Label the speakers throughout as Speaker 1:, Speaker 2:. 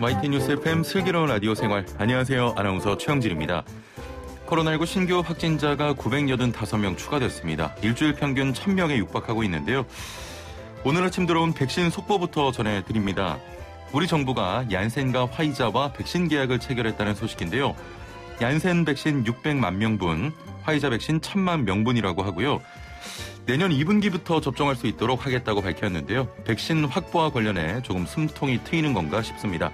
Speaker 1: YTN 뉴스 FM 슬기로운 라디오 생활. 안녕하세요. 아나운서 최영진입니다. 코로나19 신규 확진자가 985명 추가됐습니다. 일주일 평균 1000명에 육박하고 있는데요. 오늘 아침 들어온 백신 속보부터 전해드립니다. 우리 정부가 얀센과 화이자와 백신 계약을 체결했다는 소식인데요. 얀센 백신 600만 명분, 화이자 백신 1000만 명분이라고 하고요. 내년 2분기부터 접종할 수 있도록 하겠다고 밝혔는데요. 백신 확보와 관련해 조금 숨통이 트이는 건가 싶습니다.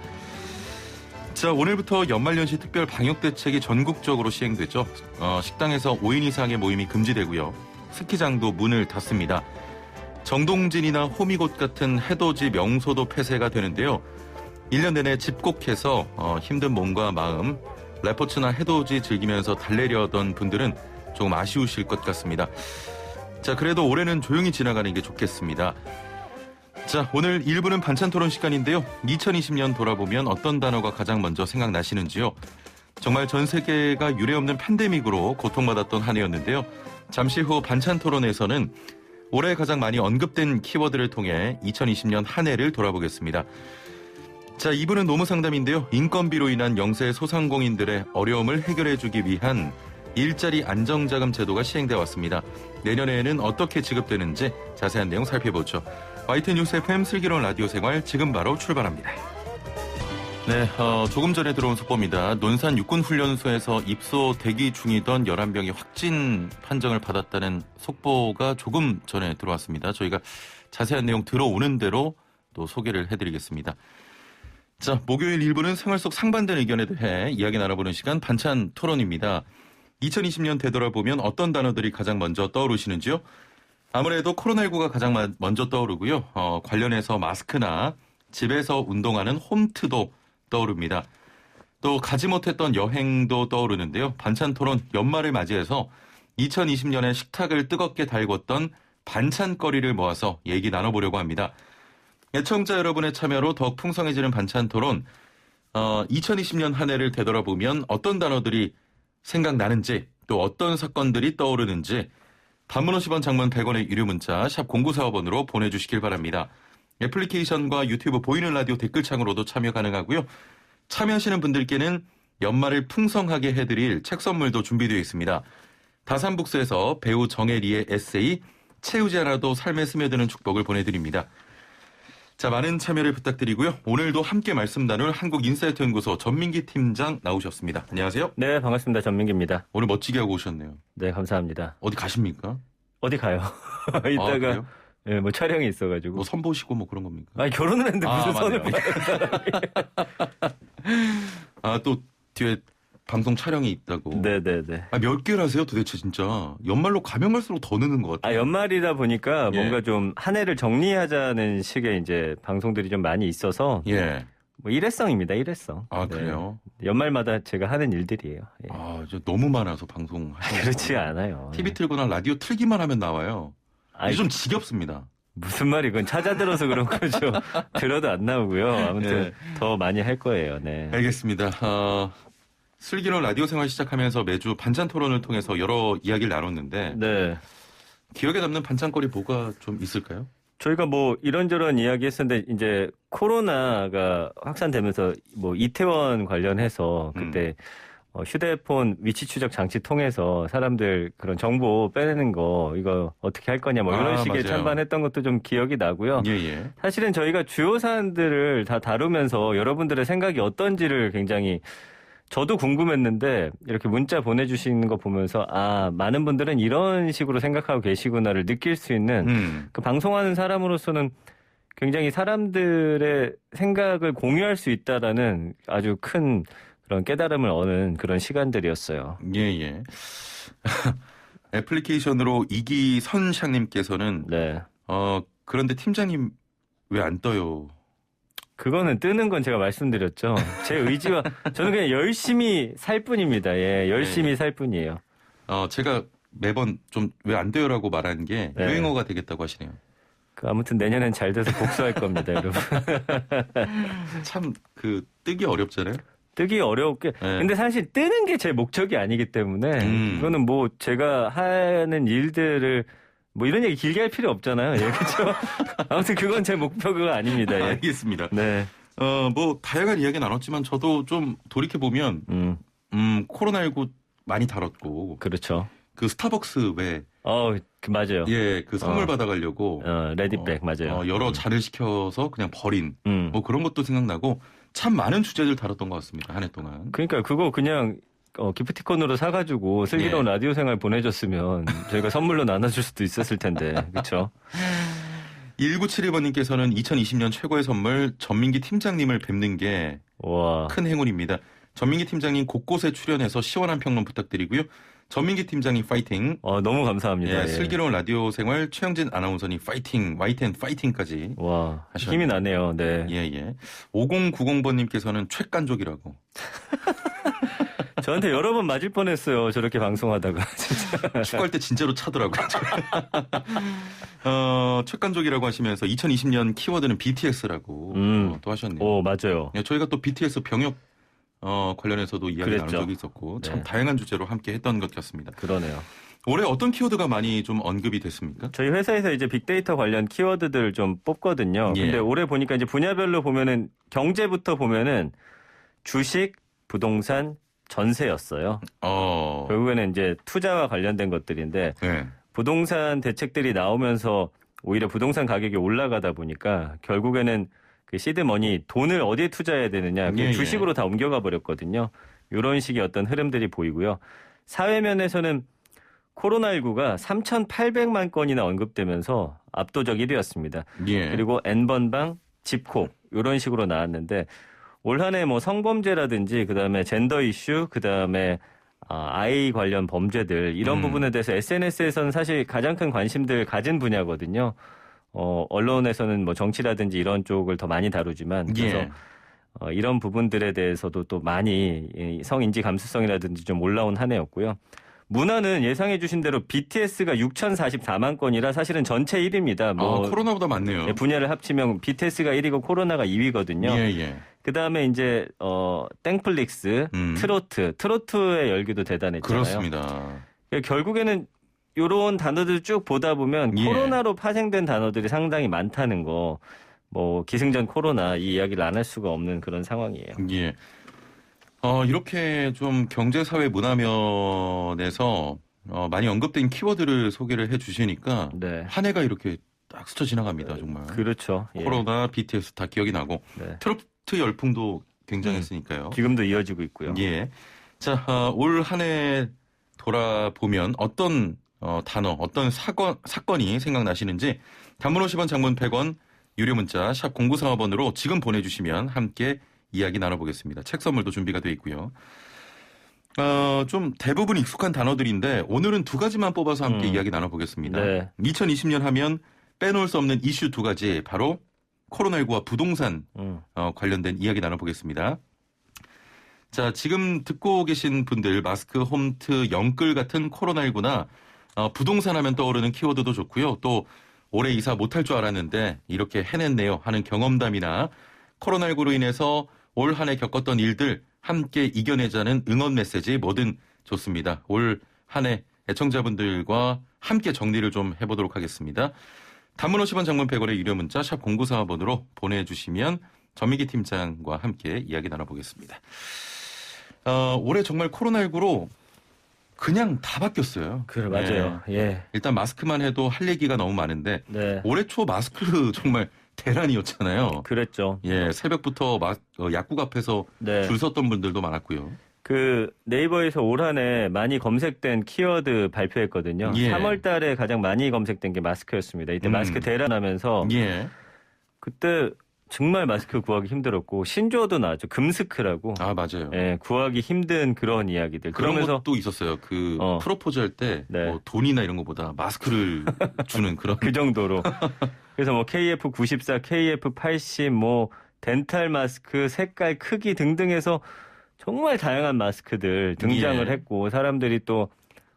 Speaker 1: 자, 오늘부터 연말연시 특별 방역대책이 전국적으로 시행되죠. 식당에서 5인 이상의 모임이 금지되고요. 스키장도 문을 닫습니다. 정동진이나 호미곶 같은 해돋이 명소도 폐쇄가 되는데요. 1년 내내 집콕해서 힘든 몸과 마음, 레포츠나 해돋이 즐기면서 달래려던 분들은 조금 아쉬우실 것 같습니다. 자, 그래도 올해는 조용히 지나가는 게 좋겠습니다. 자, 오늘 1부는 반찬 토론 시간인데요. 2020년 돌아보면 어떤 단어가 가장 먼저 생각나시는지요? 정말 전 세계가 유례없는 팬데믹으로 고통받았던 한 해였는데요. 잠시 후 반찬 토론에서는 올해 가장 많이 언급된 키워드를 통해 2020년 한 해를 돌아보겠습니다. 자, 2부는 노무 상담인데요. 인건비로 인한 영세 소상공인들의 어려움을 해결해주기 위한 일자리 안정자금 제도가 시행돼 왔습니다. 내년에는 어떻게 지급되는지 자세한 내용 살펴보죠. YTN 뉴스 FM 슬기로운 라디오 생활 지금 바로 출발합니다. 네, 조금 전에 들어온 속보입니다. 논산 육군훈련소에서 입소 대기 중이던 11명이 확진 판정을 받았다는 속보가 조금 전에 들어왔습니다. 저희가 자세한 내용 들어오는 대로 또 소개를 해드리겠습니다. 자, 목요일 1부는 생활 속 상반된 의견에 대해 이야기 나눠보는 시간 반찬 토론입니다. 2020년 되돌아보면 어떤 단어들이 가장 먼저 떠오르시는지요? 아무래도 코로나19가 가장 먼저 떠오르고요. 관련해서 마스크나 집에서 운동하는 홈트도 떠오릅니다. 또 가지 못했던 여행도 떠오르는데요. 반찬 토론 연말을 맞이해서 2020년에 식탁을 뜨겁게 달궜던 반찬거리를 모아서 얘기 나눠보려고 합니다. 애청자 여러분의 참여로 더욱 풍성해지는 반찬 토론, 2020년 한 해를 되돌아보면 어떤 단어들이 생각나는지 또 어떤 사건들이 떠오르는지 단문 50원 장문 100원의 유료 문자 샵 0945번으로 보내주시길 바랍니다. 애플리케이션과 유튜브 보이는 라디오 댓글창으로도 참여 가능하고요. 참여하시는 분들께는 연말을 풍성하게 해드릴 책 선물도 준비되어 있습니다. 다산북스에서 배우 정혜리의 에세이 채우지 않아도 삶에 스며드는 축복을 보내드립니다. 자, 많은 참여를 부탁드리고요. 오늘도 함께 말씀 나눌 한국인사이트연구소 전민기 팀장 나오셨습니다. 안녕하세요.
Speaker 2: 네, 반갑습니다. 전민기입니다.
Speaker 1: 오늘 멋지게 하고 오셨네요.
Speaker 2: 네, 감사합니다.
Speaker 1: 어디 가십니까?
Speaker 2: 어디 가요? 이따가 네, 뭐 촬영이 있어가지고.
Speaker 1: 뭐 선 보시고 뭐 그런 겁니까?
Speaker 2: 아니, 결혼을 했는데 무슨 선을 봐요.
Speaker 1: 아, 또 뒤에 방송 촬영이 있다고.
Speaker 2: 네네네.
Speaker 1: 아, 몇 개를 하세요 도대체 진짜. 연말로 가면 갈수록 더 느는 것 같아요.
Speaker 2: 아, 연말이다 보니까
Speaker 1: 예.
Speaker 2: 뭔가 좀 한 해를 정리하자는 식의 이제 방송들이 좀 많이 있어서.
Speaker 1: 예.
Speaker 2: 뭐 일회성입니다, 일회성.
Speaker 1: 아,
Speaker 2: 네.
Speaker 1: 그래요?
Speaker 2: 연말마다 제가 하는 일들이에요. 예.
Speaker 1: 아, 저 너무 많아서 방송.
Speaker 2: 그렇지 않아요.
Speaker 1: TV 틀거나 라디오 틀기만 하면 나와요.
Speaker 2: 아이,
Speaker 1: 좀 지겹습니다.
Speaker 2: 무슨 말이 그건 찾아 들어서 그런 거죠. 들어도 안 나오고요. 아무튼
Speaker 1: 예.
Speaker 2: 더 많이 할 거예요. 네.
Speaker 1: 알겠습니다. 슬기로운 라디오 생활 시작하면서 매주 반찬 토론을 통해서 여러 이야기를 나눴는데
Speaker 2: 네.
Speaker 1: 기억에 남는 반찬거리 뭐가 좀 있을까요?
Speaker 2: 저희가 뭐 이런저런 이야기 했었는데 이제 코로나가 확산되면서 뭐 이태원 관련해서 그때 휴대폰 위치 추적 장치 통해서 사람들 그런 정보 빼내는 거 이거 어떻게 할 거냐 뭐 이런 식의
Speaker 1: 맞아요.
Speaker 2: 찬반했던 것도 좀 기억이 나고요.
Speaker 1: 예.
Speaker 2: 사실은 저희가 주요 사안들을 다 다루면서 여러분들의 생각이 어떤지를 굉장히 저도 궁금했는데 이렇게 문자 보내주시는 거 보면서 아, 많은 분들은 이런 식으로 생각하고 계시구나를 느낄 수 있는 그 방송하는 사람으로서는 굉장히 사람들의 생각을 공유할 수 있다라는 아주 큰 그런 깨달음을 얻는 그런 시간들이었어요.
Speaker 1: 예. 애플리케이션으로 이기선샹님께서는
Speaker 2: 네.
Speaker 1: 그런데 팀장님 왜 안 떠요?
Speaker 2: 그거는 뜨는 건 제가 말씀드렸죠. 제 의지와 저는 그냥 열심히 살 뿐입니다. 예, 열심히 살 뿐이에요.
Speaker 1: 제가 매번 좀 왜 안 돼요라고 말하는 게
Speaker 2: 네.
Speaker 1: 유행어가 되겠다고 하시네요.
Speaker 2: 아무튼 내년엔 잘 돼서 복수할 겁니다, 여러분.
Speaker 1: 참 뜨기 어렵잖아요.
Speaker 2: 뜨기 어렵게.
Speaker 1: 네.
Speaker 2: 근데 사실 뜨는 게 제 목적이 아니기 때문에 이거는 뭐 제가 하는 일들을 뭐 이런 얘기 길게 할 필요 없잖아요. 예, 그렇죠? 아무튼 그건 제 목표가 아닙니다. 예.
Speaker 1: 알겠습니다.
Speaker 2: 네.
Speaker 1: 뭐 다양한 이야기 나눴지만 저도 좀 돌이켜 보면 코로나19 많이 다뤘고
Speaker 2: 그렇죠.
Speaker 1: 그 스타벅스 왜
Speaker 2: 맞아요.
Speaker 1: 예, 그 선물 받아가려고
Speaker 2: 레디백 맞아요.
Speaker 1: 여러 잔을 시켜서 그냥 버린 뭐 그런 것도 생각나고 참 많은 주제들 다뤘던 것 같습니다. 한 해 동안.
Speaker 2: 그러니까 그거 그냥 기프티콘으로 사가지고 슬기로운 라디오 생활 보내줬으면 저희가 선물로 나눠줄 수도 있었을 텐데 그렇죠.
Speaker 1: 1971번님께서는 2020년 최고의 선물 전민기 팀장님을 뵙는 게 큰 행운입니다. 전민기 팀장님 곳곳에 출연해서 시원한 평론 부탁드리고요. 전민기 팀장님 파이팅.
Speaker 2: 너무 감사합니다.
Speaker 1: 예, 슬기로운 라디오 생활 최영진 아나운서님 파이팅. 와이텐 파이팅까지.
Speaker 2: 와,
Speaker 1: 하셨네요.
Speaker 2: 힘이 나네요. 네.
Speaker 1: 예. 5090번님께서는 최깐족이라고.
Speaker 2: 저한테 여러 번 맞을 뻔했어요. 저렇게 방송하다가. 진짜.
Speaker 1: 축구할 때 진짜로 차더라고요. 최깐족이라고 하시면서 2020년 키워드는 BTS라고 또 하셨네요.
Speaker 2: 맞아요.
Speaker 1: 예, 저희가 또 BTS 병역 관련해서도 이야기 나눈
Speaker 2: 그랬죠.
Speaker 1: 적이 있었고 참
Speaker 2: 네.
Speaker 1: 다양한 주제로 함께 했던 것 같습니다.
Speaker 2: 그러네요.
Speaker 1: 올해 어떤 키워드가 많이 좀 언급이 됐습니까?
Speaker 2: 저희 회사에서 이제 빅데이터 관련 키워드들 좀 뽑거든요.
Speaker 1: 예.
Speaker 2: 근데 올해 보니까 이제 분야별로 보면은 경제부터 보면은 주식, 부동산, 전세였어요. 결국에는 이제 투자와 관련된 것들인데
Speaker 1: 네.
Speaker 2: 부동산 대책들이 나오면서 오히려 부동산 가격이 올라가다 보니까 결국에는 그 시드머니 돈을 어디에 투자해야 되느냐 그냥 주식으로 다 옮겨가 버렸거든요. 이런 식의 어떤 흐름들이 보이고요. 사회면에서는 코로나19가 3,800만 건이나 언급되면서 압도적 1위였습니다.
Speaker 1: 예.
Speaker 2: 그리고 N번방, 집콕 이런 식으로 나왔는데 올 한 해 뭐 성범죄라든지 그다음에 젠더 이슈 그다음에 아이 관련 범죄들 이런 부분에 대해서 SNS에서는 사실 가장 큰 관심들 가진 분야거든요. 언론에서는 뭐 정치라든지 이런 쪽을 더 많이 다루지만 그래서 이런 부분들에 대해서도 또 많이 성인지 감수성이라든지 좀 올라온 한 해였고요. 문화는 예상해 주신 대로 BTS가 6,044만 건이라 사실은 전체 1위입니다.
Speaker 1: 코로나보다 많네요.
Speaker 2: 분야를 합치면 BTS가 1위고 코로나가 2위거든요.
Speaker 1: 예.
Speaker 2: 그다음에 이제 땡플릭스, 트로트의 열기도 대단했잖아요.
Speaker 1: 그렇습니다.
Speaker 2: 결국에는 이런 단어들 쭉 보다 보면 코로나로 파생된 단어들이 상당히 많다는 거. 뭐 기승전 코로나 이 이야기를 안 할 수가 없는 그런 상황이에요.
Speaker 1: 예. 이렇게 좀 경제, 사회, 문화면에서 많이 언급된 키워드를 소개를 해 주시니까 한 해가 이렇게 딱 스쳐 지나갑니다. 정말.
Speaker 2: 그렇죠.
Speaker 1: 코로나, BTS 다 기억이 나고 트로트 열풍도 굉장했으니까요.
Speaker 2: 지금도 이어지고 있고요.
Speaker 1: 예. 자, 올 한 해 돌아보면 어떤 단어, 어떤 사건이 생각나시는지 단문 50원, 장문 100원, 유료 문자 샵 0945번으로 지금 보내주시면 함께 이야기 나눠보겠습니다. 책 선물도 준비가 되어 있고요. 좀 대부분 익숙한 단어들인데 오늘은 두 가지만 뽑아서 함께 이야기 나눠보겠습니다. 2020년 하면 빼놓을 수 없는 이슈 두 가지, 바로 코로나19와 부동산 관련된 이야기 나눠보겠습니다. 자, 지금 듣고 계신 분들 마스크, 홈트, 영끌 같은 코로나19나 부동산 하면 떠오르는 키워드도 좋고요. 또 올해 이사 못할 줄 알았는데 이렇게 해냈네요 하는 경험담이나 코로나19로 인해서 올 한 해 겪었던 일들 함께 이겨내자는 응원 메시지 뭐든 좋습니다. 올 한 해 애청자분들과 함께 정리를 좀 해보도록 하겠습니다. 단문 50원, 장문 100원의 유료 문자 샵 0945번으로 보내주시면 전민기 팀장과 함께 이야기 나눠보겠습니다. 올해 정말 코로나19로 그냥 다 바뀌었어요.
Speaker 2: 그래, 맞아요. 예.
Speaker 1: 일단 마스크만 해도 할 얘기가 너무 많은데 올해 초 마스크 정말 대란이었잖아요.
Speaker 2: 그랬죠.
Speaker 1: 예, 새벽부터 약국 앞에서 줄 섰던 분들도 많았고요.
Speaker 2: 그 네이버에서 올 한 해 많이 검색된 키워드 발표했거든요. 3월 달에 가장 많이 검색된 게 마스크였습니다. 이때 마스크 대란하면서 그때 정말 마스크 구하기 힘들었고 신조어도 나왔죠. 금스크라고.
Speaker 1: 아, 맞아요.
Speaker 2: 예, 구하기 힘든 그런 이야기들.
Speaker 1: 그런 것도 있었어요. 그 프로포즈 할 때 뭐 돈이나 이런 것보다 마스크를 주는 그런.
Speaker 2: 그 정도로. 그래서 뭐 KF94, KF80, 뭐 덴탈 마스크, 색깔, 크기 등등해서 정말 다양한 마스크들 등장을 했고 사람들이 또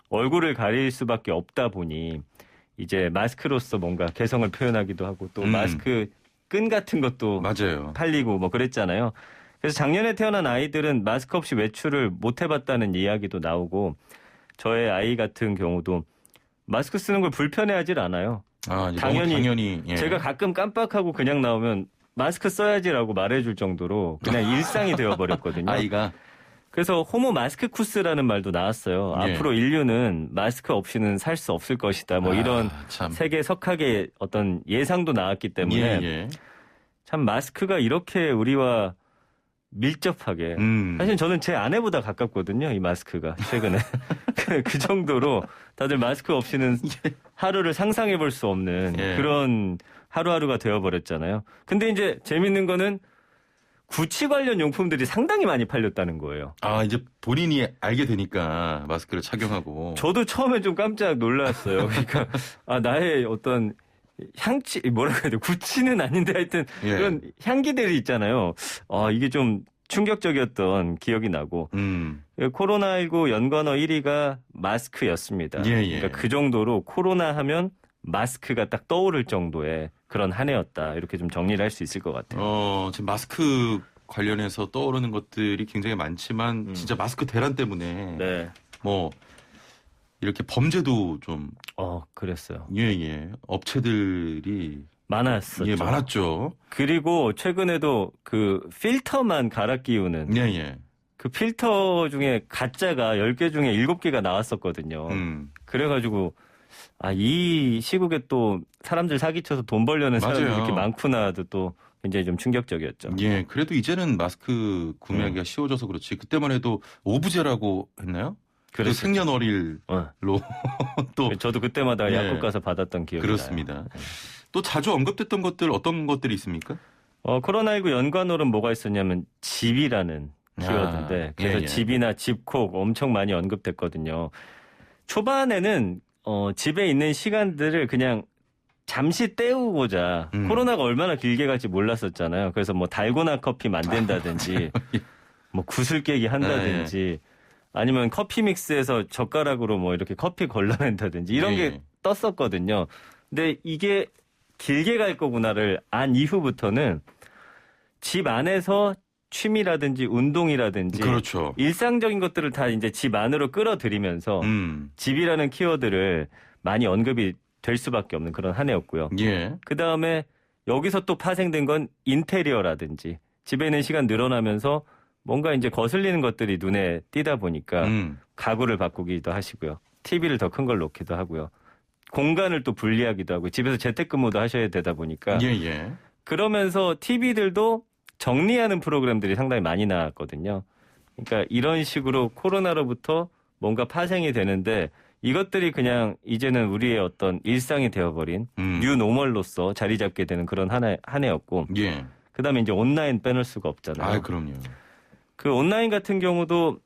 Speaker 2: 얼굴을 가릴 수밖에 없다 보니 이제 마스크로서 뭔가 개성을 표현하기도 하고 또 마스크 끈 같은 것도 팔리고 뭐 그랬잖아요. 그래서 작년에 태어난 아이들은 마스크 없이 외출을 못 해봤다는 이야기도 나오고 저의 아이 같은 경우도 마스크 쓰는 걸 불편해하질 않아요.
Speaker 1: 당연히
Speaker 2: 제가 가끔 깜빡하고 그냥 나오면 마스크 써야지라고 말해줄 정도로 그냥 일상이 되어버렸거든요.
Speaker 1: 아이가.
Speaker 2: 그래서 호모 마스크쿠스라는 말도 나왔어요.
Speaker 1: 예.
Speaker 2: 앞으로 인류는 마스크 없이는 살 수 없을 것이다. 뭐 이런
Speaker 1: 참.
Speaker 2: 세계 석학의 어떤 예상도 나왔기 때문에
Speaker 1: 예.
Speaker 2: 참 마스크가 이렇게 우리와 밀접하게 사실 저는 제 아내보다 가깝거든요. 이 마스크가 최근에 그 정도로 다들 마스크 없이는 하루를 상상해 볼 수 없는
Speaker 1: 예.
Speaker 2: 그런 하루하루가 되어버렸잖아요. 근데 이제 재밌는 거는 구찌 관련 용품들이 상당히 많이 팔렸다는 거예요.
Speaker 1: 아, 이제 본인이 알게 되니까 마스크를 착용하고.
Speaker 2: 저도 처음에 좀 깜짝 놀랐어요. 그러니까 나의 어떤 향취 뭐라고 해야 돼? 구찌는 아닌데 하여튼
Speaker 1: 예.
Speaker 2: 그런 향기들이 있잖아요. 이게 좀 충격적이었던 기억이 나고 코로나19 연관어 1위가 마스크였습니다.
Speaker 1: 예.
Speaker 2: 그러니까 그 정도로 코로나 하면 마스크가 딱 떠오를 정도의 그런 한 해였다. 이렇게 좀 정리를 할 수 있을 것 같아요.
Speaker 1: 지금 마스크 관련해서 떠오르는 것들이 굉장히 많지만 진짜 마스크 대란 때문에
Speaker 2: 네.
Speaker 1: 뭐 이렇게 범죄도 좀
Speaker 2: 그랬어요.
Speaker 1: 업체들이
Speaker 2: 많았었죠.
Speaker 1: 많았죠.
Speaker 2: 그리고 최근에도 그 필터만 갈아 끼우는 그 필터 중에 가짜가 10개 중에 7개가 나왔었거든요. 그래가지고 이 시국에 또 사람들 사기쳐서 돈 벌려는 사람들이
Speaker 1: 맞아요.
Speaker 2: 이렇게 많구나도 또 굉장히 좀 충격적이었죠.
Speaker 1: 그래도 이제는 마스크 구매하기가 쉬워져서 그렇지. 그때만 해도 오브제라고 했나요? 그 생년월일로 또
Speaker 2: 저도 그때마다 약국 가서 받았던 기억이
Speaker 1: 그렇습니다.
Speaker 2: 나요.
Speaker 1: 또 자주 언급됐던 것들 어떤 것들이 있습니까?
Speaker 2: 코로나19 연관어는 뭐가 있었냐면 집이라는 키워드인데 그래서 집이나 집콕 엄청 많이 언급됐거든요. 초반에는 집에 있는 시간들을 그냥 잠시 때우고자 코로나가 얼마나 길게 갈지 몰랐었잖아요. 그래서 뭐 달고나 커피 만든다든지 뭐 구슬 깨기 한다든지 아니면 커피 믹스에서 젓가락으로 뭐 이렇게 커피 걸러낸다든지 이런 게 떴었거든요. 근데 이게 길게 갈 거구나를 안 이후부터는 집 안에서 취미라든지 운동이라든지
Speaker 1: 그렇죠.
Speaker 2: 일상적인 것들을 다 이제 집 안으로 끌어들이면서 집이라는 키워드를 많이 언급이 될 수밖에 없는 그런 한 해였고요. 그다음에 여기서 또 파생된 건 인테리어라든지 집에 있는 시간 늘어나면서 뭔가 이제 거슬리는 것들이 눈에 띄다 보니까 가구를 바꾸기도 하시고요. TV를 더 큰 걸 놓기도 하고요. 공간을 또 분리하기도 하고 집에서 재택근무도 하셔야 되다 보니까 그러면서 TV들도 정리하는 프로그램들이 상당히 많이 나왔거든요. 그러니까 이런 식으로 코로나로부터 뭔가 파생이 되는데 이것들이 그냥 이제는 우리의 어떤 일상이 되어버린 뉴노멀로서 자리 잡게 되는 그런 한 해였고 그다음에 이제 온라인 빼놓을 수가 없잖아요.
Speaker 1: 그럼요.
Speaker 2: 그 온라인 같은 경우도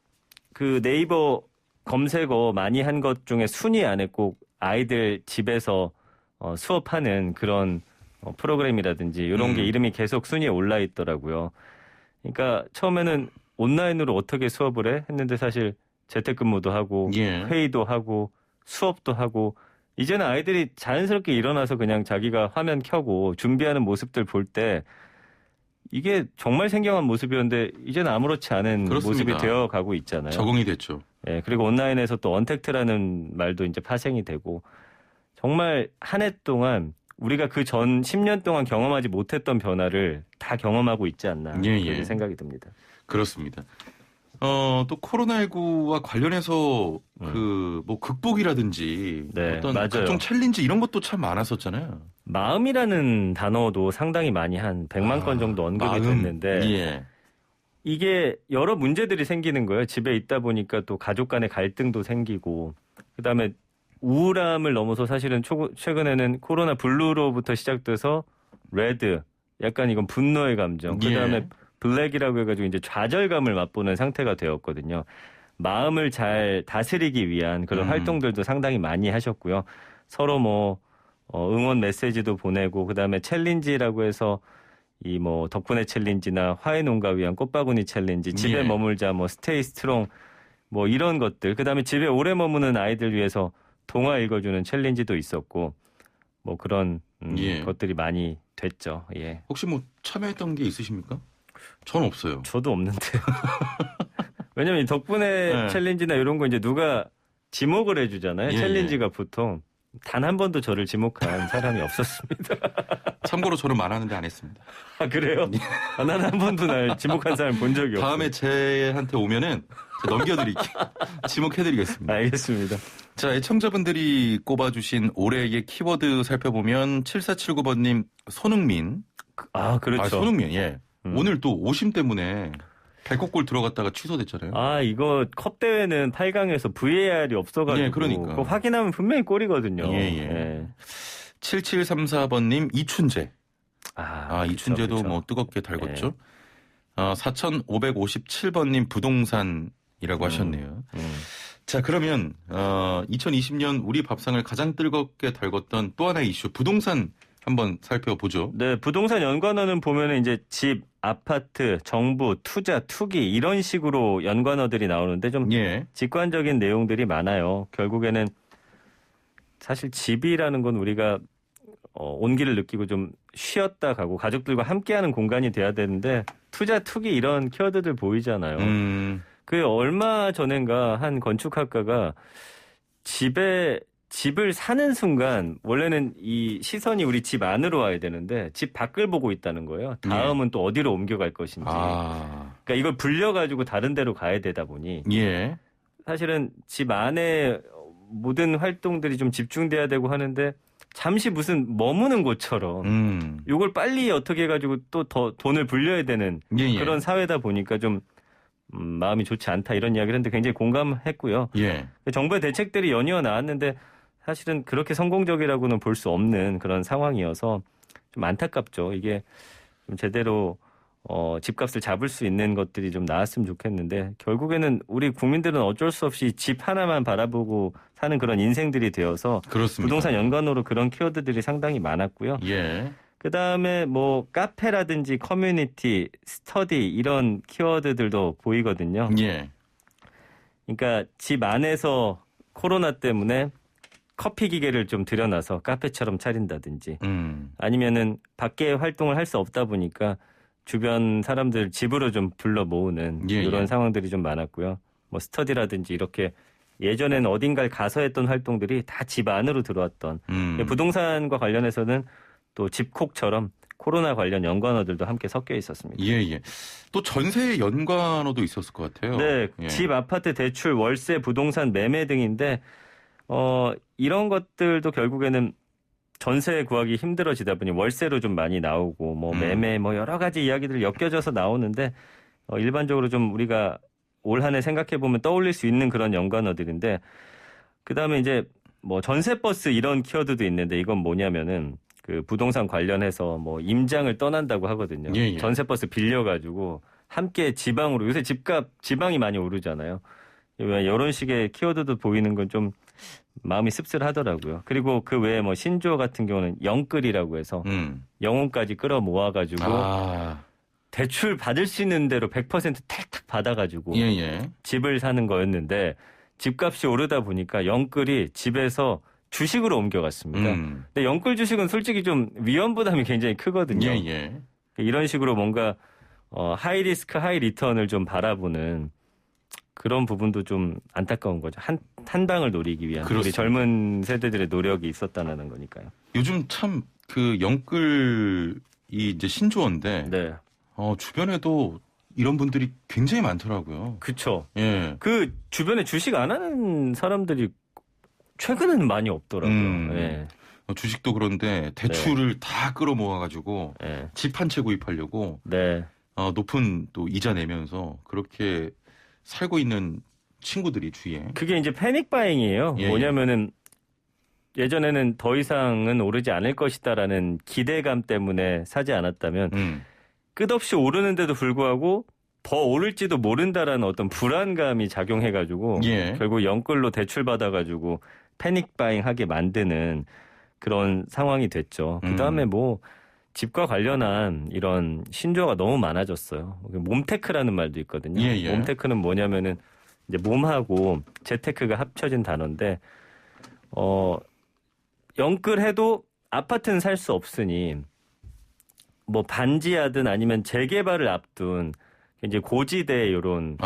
Speaker 2: 그 네이버 검색어 많이 한 것 중에 순위 안에 꼭 아이들 집에서 수업하는 그런 프로그램이라든지 이런 게 이름이 계속 순위에 올라 있더라고요. 그러니까 처음에는 온라인으로 어떻게 수업을 해? 했는데 사실 재택근무도 하고 회의도 하고 수업도 하고 이제는 아이들이 자연스럽게 일어나서 그냥 자기가 화면 켜고 준비하는 모습들 볼 때 이게 정말 생경한 모습이었는데 이제는 아무렇지 않은
Speaker 1: 그렇습니다.
Speaker 2: 모습이 되어가고 있잖아요.
Speaker 1: 적응이 됐죠.
Speaker 2: 그리고 온라인에서 또 언택트라는 말도 이제 파생이 되고 정말 한 해 동안 우리가 그 전 10년 동안 경험하지 못했던 변화를 다 경험하고 있지 않나 그렇게 생각이 듭니다.
Speaker 1: 그렇습니다. 또 코로나19와 관련해서 그 뭐 극복이라든지 어떤
Speaker 2: 맞아요.
Speaker 1: 각종 챌린지 이런 것도 참 많았었잖아요.
Speaker 2: 마음이라는 단어도 상당히 많이 한 100만 건 정도 언급이 됐는데 이게 여러 문제들이 생기는 거예요. 집에 있다 보니까 또 가족 간의 갈등도 생기고 그다음에 우울함을 넘어서 사실은 최근에는 코로나 블루로부터 시작돼서 레드, 약간 이건 분노의 감정, 그다음에 블랙이라고 해가지고 이제 좌절감을 맛보는 상태가 되었거든요. 마음을 잘 다스리기 위한 그런 활동들도 상당히 많이 하셨고요. 서로 뭐 응원 메시지도 보내고 그다음에 챌린지라고 해서 이 뭐 덕분에 챌린지나 화해 농가 위한 꽃바구니 챌린지, 집에 머물자, 뭐 스테이 스트롱, 뭐 이런 것들. 그다음에 집에 오래 머무는 아이들 위해서 동화 읽어주는 챌린지도 있었고 뭐 그런 것들이 많이 됐죠.
Speaker 1: 혹시 뭐 참여했던 게 있으십니까? 전 없어요.
Speaker 2: 저도 없는데. 왜냐면 덕분에 챌린지나 이런 거 이제 누가 지목을 해주잖아요. 챌린지가 보통. 단 한 번도 저를 지목한 사람이 없었습니다.
Speaker 1: 참고로 저는 말하는데 안 했습니다.
Speaker 2: 아, 그래요? 나는 한 번도 날 지목한 사람 본 적이 없어요.
Speaker 1: 다음에 제한테 오면은 제가 넘겨드릴게요. 지목해드리겠습니다.
Speaker 2: 알겠습니다.
Speaker 1: 자, 애청자분들이 꼽아주신 올해의 키워드 살펴보면 7479번님 손흥민.
Speaker 2: 아, 그렇죠.
Speaker 1: 아, 손흥민, 예. 오늘 또 오심 때문에 백곡골 들어갔다가 취소됐잖아요.
Speaker 2: 아, 이거 컵 대회는 8강에서 VAR이 없어가지고
Speaker 1: 예, 그러니까.
Speaker 2: 그거 확인하면 분명히 골이거든요.
Speaker 1: 예, 예. 7734번님 이춘재.
Speaker 2: 그쵸,
Speaker 1: 이춘재도
Speaker 2: 그쵸.
Speaker 1: 뭐 뜨겁게 달궜죠. 4557번님 부동산이라고 하셨네요. 자, 그러면 2020년 우리 밥상을 가장 뜨겁게 달궜던 또 하나의 이슈 부동산 한번 살펴보죠.
Speaker 2: 네, 부동산 연관어는 보면은 이제 집, 아파트, 정부, 투자, 투기 이런 식으로 연관어들이 나오는데 좀
Speaker 1: 예.
Speaker 2: 직관적인 내용들이 많아요. 결국에는 사실 집이라는 건 우리가 온기를 느끼고 좀 쉬었다 가고 가족들과 함께하는 공간이 돼야 되는데 투자, 투기 이런 키워드들 보이잖아요. 그 얼마 전인가 한 건축학과가 집을 사는 순간 원래는 이 시선이 우리 집 안으로 와야 되는데 집 밖을 보고 있다는 거예요. 다음은 또 어디로 옮겨갈 것인지. 그러니까 이걸 불려가지고 다른 데로 가야 되다 보니
Speaker 1: 예.
Speaker 2: 사실은 집 안에 모든 활동들이 좀 집중돼야 되고 하는데 잠시 무슨 머무는 곳처럼 이걸 빨리 어떻게 해가지고 또 더 돈을 불려야 되는
Speaker 1: 예.
Speaker 2: 그런 사회다 보니까 좀 마음이 좋지 않다 이런 이야기를 했는데 굉장히 공감했고요.
Speaker 1: 예.
Speaker 2: 정부의 대책들이 연이어 나왔는데 사실은 그렇게 성공적이라고는 볼 수 없는 그런 상황이어서 좀 안타깝죠. 이게 좀 제대로 집값을 잡을 수 있는 것들이 좀 나왔으면 좋겠는데 결국에는 우리 국민들은 어쩔 수 없이 집 하나만 바라보고 사는 그런 인생들이 되어서
Speaker 1: 그렇습니다.
Speaker 2: 부동산 연관으로 그런 키워드들이 상당히 많았고요.
Speaker 1: 예.
Speaker 2: 그다음에 뭐 카페라든지 커뮤니티, 스터디 이런 키워드들도 보이거든요.
Speaker 1: 예.
Speaker 2: 그러니까 집 안에서 코로나 때문에 커피 기계를 좀 들여놔서 카페처럼 차린다든지 아니면은 밖에 활동을 할 수 없다 보니까 주변 사람들 집으로 좀 불러 모으는 이런 상황들이 좀 많았고요. 뭐 스터디라든지 이렇게 예전에는 어딘가를 가서 했던 활동들이 다 집 안으로 들어왔던 부동산과 관련해서는 또 집콕처럼 코로나 관련 연관어들도 함께 섞여 있었습니다.
Speaker 1: 예. 또 전세 연관어도 있었을 것 같아요.
Speaker 2: 네,
Speaker 1: 예.
Speaker 2: 집, 아파트, 대출, 월세, 부동산, 매매 등인데 이런 것들도 결국에는 전세 구하기 힘들어지다 보니 월세로 좀 많이 나오고 뭐 매매 뭐 여러 가지 이야기들 엮여져서 나오는데 일반적으로 좀 우리가 올 한 해 생각해 보면 떠올릴 수 있는 그런 연관어들인데 그다음에 이제 뭐 전세버스 이런 키워드도 있는데 이건 뭐냐면은 그 부동산 관련해서 뭐 임장을 떠난다고 하거든요.
Speaker 1: 예.
Speaker 2: 전세버스 빌려가지고 함께 지방으로 요새 집값 지방이 많이 오르잖아요. 이런 식의 키워드도 보이는 건 좀 마음이 씁쓸하더라고요. 그리고 그 외에 뭐 신조어 같은 경우는 영끌이라고 해서 영혼까지 끌어 모아가지고 대출 받을 수 있는 대로 100% 탁탁 받아가지고 집을 사는 거였는데 집값이 오르다 보니까 영끌이 집에서 주식으로 옮겨갔습니다. 근데 영끌 주식은 솔직히 좀 위험 부담이 굉장히 크거든요. 이런 식으로 뭔가 하이 리스크 하이 리턴을 좀 바라보는 그런 부분도 좀 안타까운 거죠. 한 방을 노리기 위한
Speaker 1: 그렇습니다.
Speaker 2: 우리 젊은 세대들의 노력이 있었다는 거니까요.
Speaker 1: 요즘 참 그 영끌이 이제 신조어인데
Speaker 2: 네.
Speaker 1: 주변에도 이런 분들이 굉장히 많더라고요.
Speaker 2: 그쵸.
Speaker 1: 예.
Speaker 2: 그 주변에 주식 안 하는 사람들이 최근에는 많이 없더라고요. 예.
Speaker 1: 주식도 그런데 대출을 다 끌어모아가지고
Speaker 2: 예.
Speaker 1: 집 한 채 구입하려고
Speaker 2: 네.
Speaker 1: 높은 또 이자 내면서 그렇게 살고 있는 친구들이 주위에.
Speaker 2: 그게 이제 패닉 바잉이에요.
Speaker 1: 예.
Speaker 2: 뭐냐면은 예전에는 더 이상은 오르지 않을 것이다라는 기대감 때문에 사지 않았다면 끝없이 오르는데도 불구하고 더 오를지도 모른다라는 어떤 불안감이 작용해가지고 결국 영끌로 대출 받아가지고 패닉 바잉 하게 만드는 그런 상황이 됐죠. 그다음에 뭐 집과 관련한 이런 신조어가 너무 많아졌어요. 몸테크라는 말도 있거든요. 몸테크는 뭐냐면은 이제 몸하고 재테크가 합쳐진 단어인데 영끌해도 아파트는 살 수 없으니 뭐 반지하든 아니면 재개발을 앞둔 이제 고지대 이런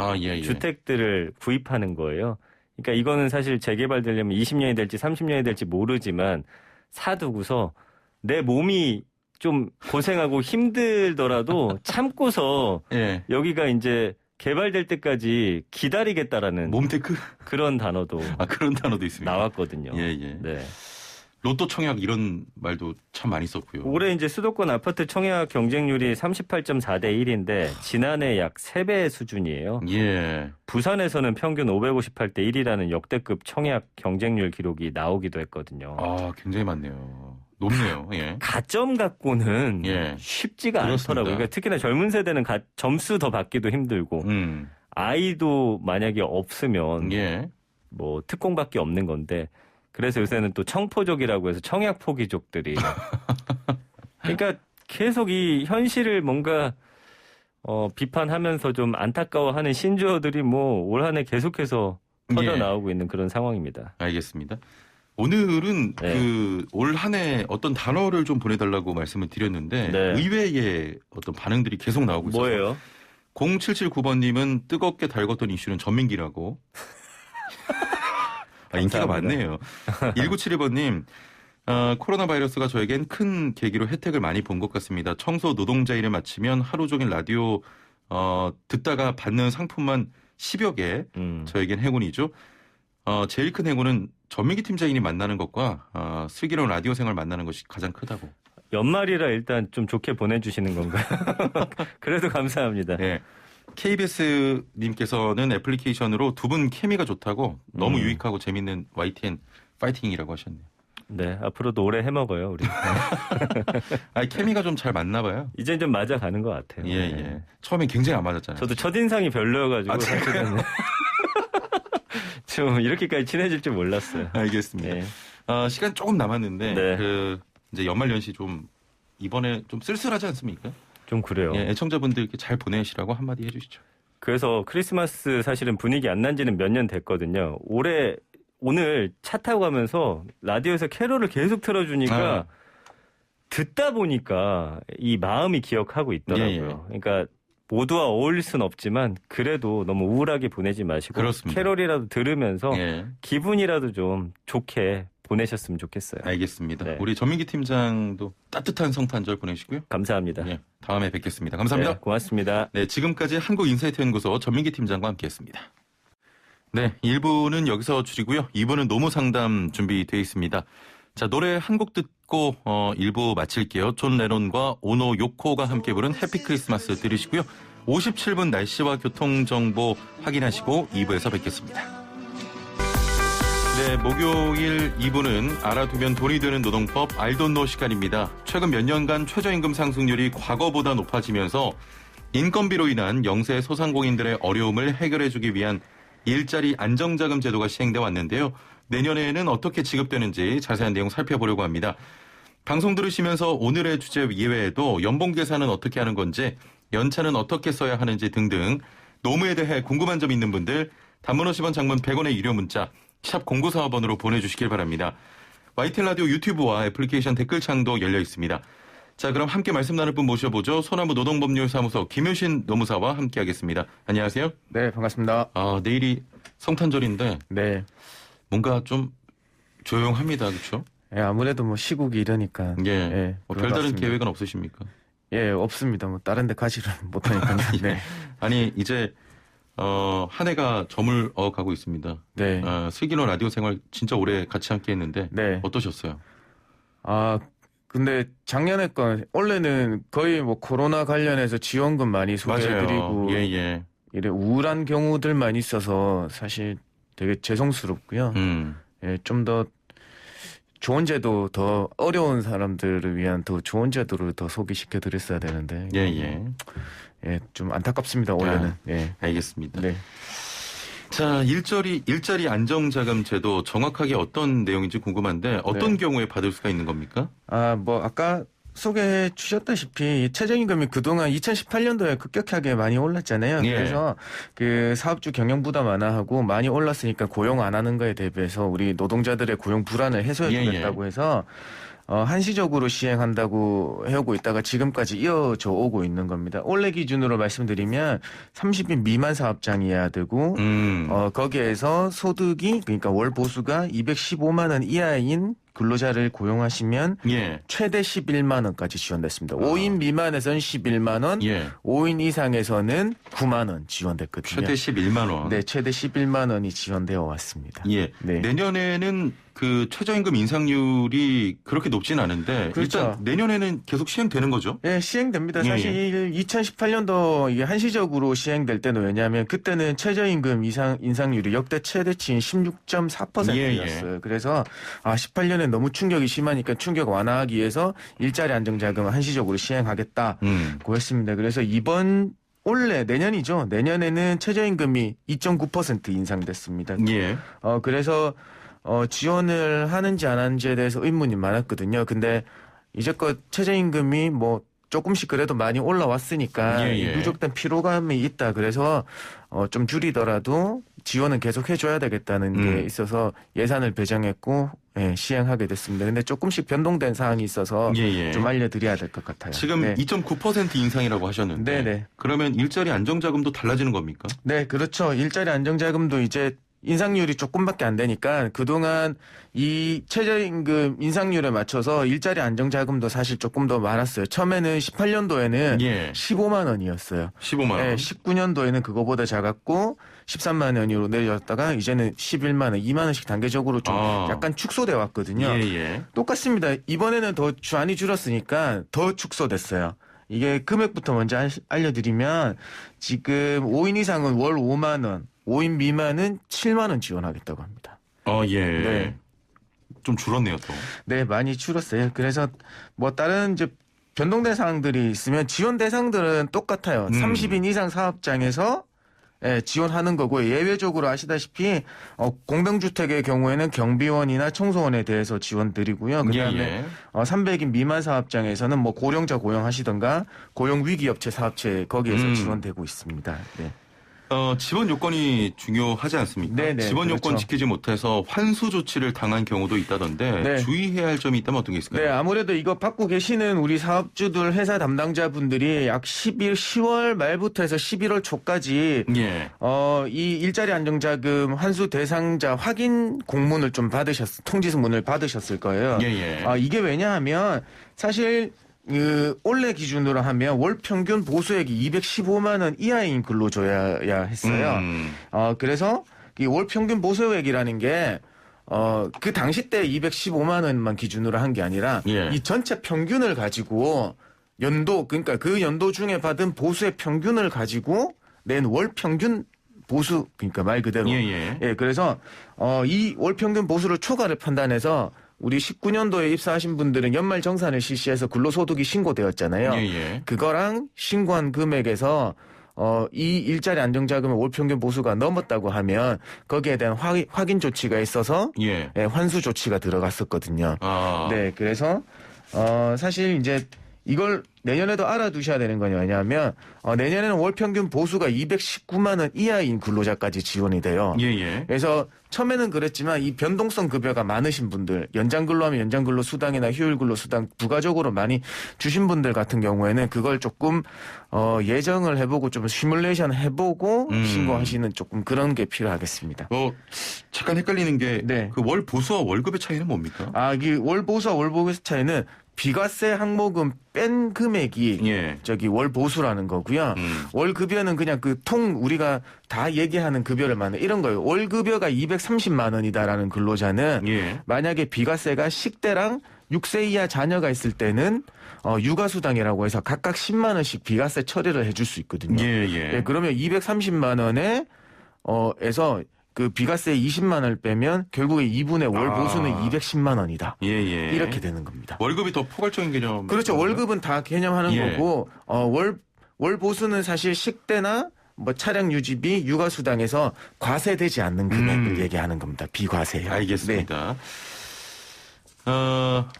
Speaker 2: 주택들을 구입하는 거예요. 그러니까 이거는 사실 재개발되려면 20년이 될지 30년이 될지 모르지만 사두고서 내 몸이 좀 고생하고 힘들더라도 참고서
Speaker 1: 예.
Speaker 2: 여기가 이제 개발될 때까지 기다리겠다라는
Speaker 1: 몸테크?
Speaker 2: 그런 단어도
Speaker 1: 그런 단어도 있습니다.
Speaker 2: 나왔거든요.
Speaker 1: 예, 예.
Speaker 2: 네.
Speaker 1: 로또 청약 이런 말도 참 많이 썼고요.
Speaker 2: 올해 이제 수도권 아파트 청약 경쟁률이 38.4대 1인데 지난해 약 3배 수준이에요.
Speaker 1: 예.
Speaker 2: 부산에서는 평균 558대 1이라는 역대급 청약 경쟁률 기록이 나오기도 했거든요.
Speaker 1: 굉장히 많네요. 높네요. 예.
Speaker 2: 가점 갖고는
Speaker 1: 예.
Speaker 2: 쉽지가
Speaker 1: 그렇습니다.
Speaker 2: 않더라고요. 그러니까 특히나 젊은 세대는 점수 더 받기도 힘들고 아이도 만약에 없으면
Speaker 1: 예.
Speaker 2: 뭐 특공밖에 없는 건데 그래서 요새는 또 청포족이라고 해서 청약 포기족들이 그러니까 계속 이 현실을 뭔가 비판하면서 좀 안타까워하는 신조어들이 뭐 올 한 해 계속해서 터져 나오고 있는 그런 상황입니다.
Speaker 1: 알겠습니다. 오늘은
Speaker 2: 네.
Speaker 1: 올 한 해 어떤 단어를 좀 보내달라고 말씀을 드렸는데
Speaker 2: 네.
Speaker 1: 의외의 어떤 반응들이 계속 나오고 있어서
Speaker 2: 뭐예요?
Speaker 1: 0779번님은 뜨겁게 달궜던 이슈는 전민기라고. 인기가 많네요. 1971번님 코로나 바이러스가 저에겐 큰 계기로 혜택을 많이 본 것 같습니다. 청소 노동자 일을 마치면 하루 종일 라디오 듣다가 받는 상품만 10여 개 저에겐 행운이죠. 제일 큰 행운은 전민기 팀장님이 만나는 것과 슬기로운 라디오 생활 만나는 것이 가장 크다고.
Speaker 2: 연말이라 일단 좀 좋게 보내주시는 건가요? 그래도 감사합니다.
Speaker 1: 네. KBS님께서는 애플리케이션으로 두 분 케미가 좋다고 너무 유익하고 재밌는 YTN 파이팅이라고 하셨네요.
Speaker 2: 네, 앞으로도 오래 해먹어요, 우리.
Speaker 1: 케미가 좀 잘 맞나 봐요.
Speaker 2: 이제 좀 맞아가는 것 같아요.
Speaker 1: 예, 예.
Speaker 2: 네.
Speaker 1: 처음엔 굉장히 안 맞았잖아요.
Speaker 2: 저도 첫인상이 별로여가지고 사실은 좀 이렇게까지 친해질 줄 몰랐어요.
Speaker 1: 알겠습니다.
Speaker 2: 네.
Speaker 1: 시간 조금 남았는데
Speaker 2: 네.
Speaker 1: 이제 연말연시 좀 이번에 좀 쓸쓸하지 않습니까?
Speaker 2: 좀 그래요.
Speaker 1: 예, 애청자분들께 잘 보내시라고 한마디 해주시죠.
Speaker 2: 그래서 크리스마스 사실은 분위기 안 난 지는 몇 년 됐거든요. 오늘 차 타고 가면서 라디오에서 캐롤을 계속 틀어주니까 듣다 보니까 이 마음이 기억하고 있더라고요. 그러니까 모두와 어울릴 순 없지만 그래도 너무 우울하게 보내지 마시고
Speaker 1: 그렇습니다.
Speaker 2: 캐롤이라도 들으면서 기분이라도 좀 좋게 보내셨으면 좋겠어요.
Speaker 1: 알겠습니다.
Speaker 2: 네.
Speaker 1: 우리 전민기 팀장도 따뜻한 성탄절 보내시고요.
Speaker 2: 감사합니다.
Speaker 1: 예, 다음에 뵙겠습니다. 감사합니다.
Speaker 2: 네, 고맙습니다.
Speaker 1: 네, 지금까지 한국인사이트연구소 전민기 팀장과 함께했습니다. 네, 1부는 여기서 줄이고요. 2부는 노무상담 준비되어 있습니다. 자, 노래 한 곡 듣고 1부 마칠게요. 존 레논과 오노 요코가 함께 부른 해피 크리스마스 들으시고요. 57분 날씨와 교통정보 확인하시고 2부에서 뵙겠습니다. 네, 목요일 2부는 알아두면 돈이 되는 노동법 알돈노 시간입니다. 최근 몇 년간 최저임금 상승률이 과거보다 높아지면서 인건비로 인한 영세 소상공인들의 어려움을 해결해주기 위한 일자리 안정자금 제도가 시행돼 왔는데요. 내년에는 어떻게 지급되는지 자세한 내용 살펴보려고 합니다. 방송 들으시면서 오늘의 주제 이외에도 연봉 계산은 어떻게 하는 건지, 연차는 어떻게 써야 하는지 등등 노무에 대해 궁금한 점 있는 분들 단문 50원 장문 100원의 유료 문자 샵 0945번으로 보내주시길 바랍니다. YTN 라디오 유튜브와 애플리케이션 댓글창도 열려 있습니다. 자, 그럼 함께 말씀 나눌 분 모셔보죠. 소나무 노동법률사무소 김효신 노무사와 함께하겠습니다. 안녕하세요.
Speaker 3: 네, 반갑습니다.
Speaker 1: 내일이 성탄절인데
Speaker 3: 네.
Speaker 1: 뭔가 좀 조용합니다. 그렇죠?
Speaker 3: 예, 아무래도 뭐 시국이 이러니까.
Speaker 1: 예.
Speaker 3: 그런 것
Speaker 1: 별다른
Speaker 3: 같습니다.
Speaker 1: 계획은 없으십니까?
Speaker 3: 예, 없습니다. 뭐 다른 데 가지를 못하니까요. 네.
Speaker 1: 아니, 이제 한 해가 저물어 가고 있습니다.
Speaker 3: 네.
Speaker 1: 슬기로운 라디오 생활 진짜 오래 같이 함께 했는데
Speaker 3: 네.
Speaker 1: 어떠셨어요?
Speaker 3: 근데 작년에 건 원래는 거의 뭐 코로나 관련해서 지원금 많이 소개해드리고
Speaker 1: 예.
Speaker 3: 이래 우울한 경우들만 있어서 사실 되게 죄송스럽고요. 예, 좀 더 좋은 제도, 더 어려운 사람들을 위한 더 좋은 제도를 더 소개시켜 드렸어야 되는데. 예, 좀 안타깝습니다. 올해는. 예.
Speaker 1: 알겠습니다.
Speaker 3: 네.
Speaker 1: 자, 일자리 안정자금 제도 정확하게 어떤 내용인지 궁금한데 어떤 경우에 받을 수가 있는 겁니까?
Speaker 3: 뭐 아까 소개해 주셨다시피 최저임금이 그동안 2018년도에 급격하게 많이 올랐잖아요.
Speaker 1: 예.
Speaker 3: 그래서 그 사업주 경영 부담 완화하고 많이 올랐으니까 고용 안 하는 거에 대비해서 우리 노동자들의 고용 불안을 해소해 주겠다고 해서 한시적으로 시행한다고 해오고 있다가 지금까지 이어져 오고 있는 겁니다. 올해 기준으로 말씀드리면 30인 미만 사업장이어야 되고 거기에서 소득이 그러니까 월 보수가 215만 원 이하인 근로자를 고용하시면
Speaker 1: 예.
Speaker 3: 최대 11만 원까지 지원됐습니다. 5인 미만에서는 11만 원,
Speaker 1: 예.
Speaker 3: 5인 이상에서는 9만 원 지원됐거든요.
Speaker 1: 최대 11만 원.
Speaker 3: 네, 최대 11만 원이 지원되어 왔습니다.
Speaker 1: 예.
Speaker 3: 네.
Speaker 1: 내년에는 그 최저임금 인상률이 그렇게 높진 않은데
Speaker 3: 그렇죠.
Speaker 1: 일단 내년에는 계속 시행되는 거죠?
Speaker 3: 네, 시행됩니다.
Speaker 1: 예,
Speaker 3: 사실 2018년도 이게 한시적으로 시행될 때는 왜냐하면 그때는 최저임금 인상률이 역대 최대치인 16.4%였어요.
Speaker 1: 예.
Speaker 3: 그래서 18년에 너무 충격이 심하니까 충격 완화하기 위해서 일자리 안정자금을 한시적으로 시행하겠다고 했습니다. 그래서 올해 내년이죠. 내년에는 최저임금이 2.9% 인상됐습니다.
Speaker 1: 예.
Speaker 3: 그래서 지원을 하는지 안 하는지에 대해서 의문이 많았거든요. 근데 이제껏 최저임금이 뭐 조금씩 그래도 많이 올라왔으니까
Speaker 1: 예.
Speaker 3: 누적된 피로감이 있다. 그래서 좀 줄이더라도 지원은 계속 해줘야 되겠다는 게 있어서 예산을 배정했고 시행하게 됐습니다. 근데 조금씩 변동된 사항이 있어서
Speaker 1: 예.
Speaker 3: 좀 알려드려야 될 것 같아요.
Speaker 1: 지금
Speaker 3: 네.
Speaker 1: 2.9% 인상이라고 하셨는데
Speaker 3: 네네.
Speaker 1: 그러면 일자리 안정자금도 달라지는 겁니까?
Speaker 3: 네, 그렇죠. 일자리 안정자금도 이제 인상률이 조금밖에 안 되니까 그동안 이 최저임금 인상률에 맞춰서 일자리 안정자금도 사실 조금 더 많았어요. 처음에는 18년도에는
Speaker 1: 예.
Speaker 3: 15만 원이었어요.
Speaker 1: 15만 원.
Speaker 3: 네, 19년도에는 그거보다 작았고 13만 원으로 내려졌다가 이제는 11만 원, 2만 원씩 단계적으로 좀 약간 축소돼 왔거든요.
Speaker 1: 예.
Speaker 3: 똑같습니다. 이번에는 더 많이 줄었으니까 더 축소됐어요. 이게 금액부터 먼저 알려드리면 지금 5인 이상은 월 5만 원, 5인 미만은 7만 원 지원하겠다고 합니다.
Speaker 1: 예.
Speaker 3: 네.
Speaker 1: 좀 줄었네요, 또.
Speaker 3: 네, 많이 줄었어요. 그래서 뭐 다른 이제 변동된 사항들이 있으면 지원 대상들은 똑같아요. 30인 이상 사업장에서 지원하는 거고 예외적으로 아시다시피 공동주택의 경우에는 경비원이나 청소원에 대해서 지원 드리고요. 그다음에 300인 미만 사업장에서는 뭐 고령자 고용하시던가 고용위기업체 사업체 거기에서 지원되고 있습니다. 네.
Speaker 1: 지원 요건이 중요하지 않습니까?
Speaker 3: 네네,
Speaker 1: 지원 요건
Speaker 3: 그렇죠.
Speaker 1: 지키지 못해서 환수 조치를 당한 경우도 있다던데
Speaker 3: 네.
Speaker 1: 주의해야 할 점이 있다면 어떤 게 있을까요?
Speaker 3: 네, 아무래도 이거 받고 계시는 우리 사업주들 회사 담당자분들이 약 10월 말부터 해서 11월 초까지
Speaker 1: 예.
Speaker 3: 이 일자리 안정자금 환수 대상자 확인 공문을 좀 통지문을 받으셨을 거예요.
Speaker 1: 예.
Speaker 3: 이게 왜냐하면 사실 올해 기준으로 하면 월 평균 보수액이 215만 원 이하인 근로줘야 했어요. 그래서 이 월 평균 보수액이라는 게 그 당시 때 215만 원만 기준으로 한 게 아니라 이 전체 평균을 가지고 그러니까 그 연도 중에 받은 보수의 평균을 가지고 낸 월 평균 보수, 그러니까 말 그대로. 예, 그래서 이 월 평균 보수를 초과를 판단해서 우리 19년도에 입사하신 분들은 연말 정산을 실시해서 근로소득이 신고되었잖아요. 그거랑 신고한 금액에서 이 일자리 안정자금의 월 평균 보수가 넘었다고 하면 거기에 대한 확인 조치가 있어서 환수 조치가 들어갔었거든요. 네, 그래서 사실 이제 이걸 내년에도 알아두셔야 되는 거냐 왜냐하면 내년에는 월 평균 보수가 219만 원 이하인 근로자까지 지원이 돼요. 그래서 처음에는 그랬지만 이 변동성 급여가 많으신 분들, 연장 근로하면 연장 근로 수당이나 휴일 근로 수당 부가적으로 많이 주신 분들 같은 경우에는 그걸 조금 예정을 해보고 좀 시뮬레이션 해보고 신고하시는 조금 그런 게 필요하겠습니다.
Speaker 1: 잠깐 헷갈리는 게
Speaker 3: 네.
Speaker 1: 그 월 보수와 월급의 차이는 뭡니까?
Speaker 3: 이 월 보수와 월 보수 차이는 비과세 항목은 뺀 금액이 저기 월 보수라는 거고요. 월 급여는 그냥 그 우리가 다 얘기하는 급여를 말하는 이런 거예요. 월 급여가 230만 원이다라는 근로자는 만약에 비과세가 10대랑 6세 이하 자녀가 있을 때는 육아수당이라고 해서 각각 10만 원씩 비과세 처리를 해줄 수 있거든요. 그러면 230만 원에 에서 그 비과세 20만 원을 빼면 결국에 2분의 월 보수는 210만 원이다. 이렇게 되는 겁니다.
Speaker 1: 월급이 더 포괄적인 개념.
Speaker 3: 그렇죠. 월급은 다 개념하는 거고 월 보수는 사실 식대나 뭐 차량 유지비, 육아수당에서 과세되지 않는 금액을 얘기하는 겁니다. 비과세요.
Speaker 1: 알겠습니다.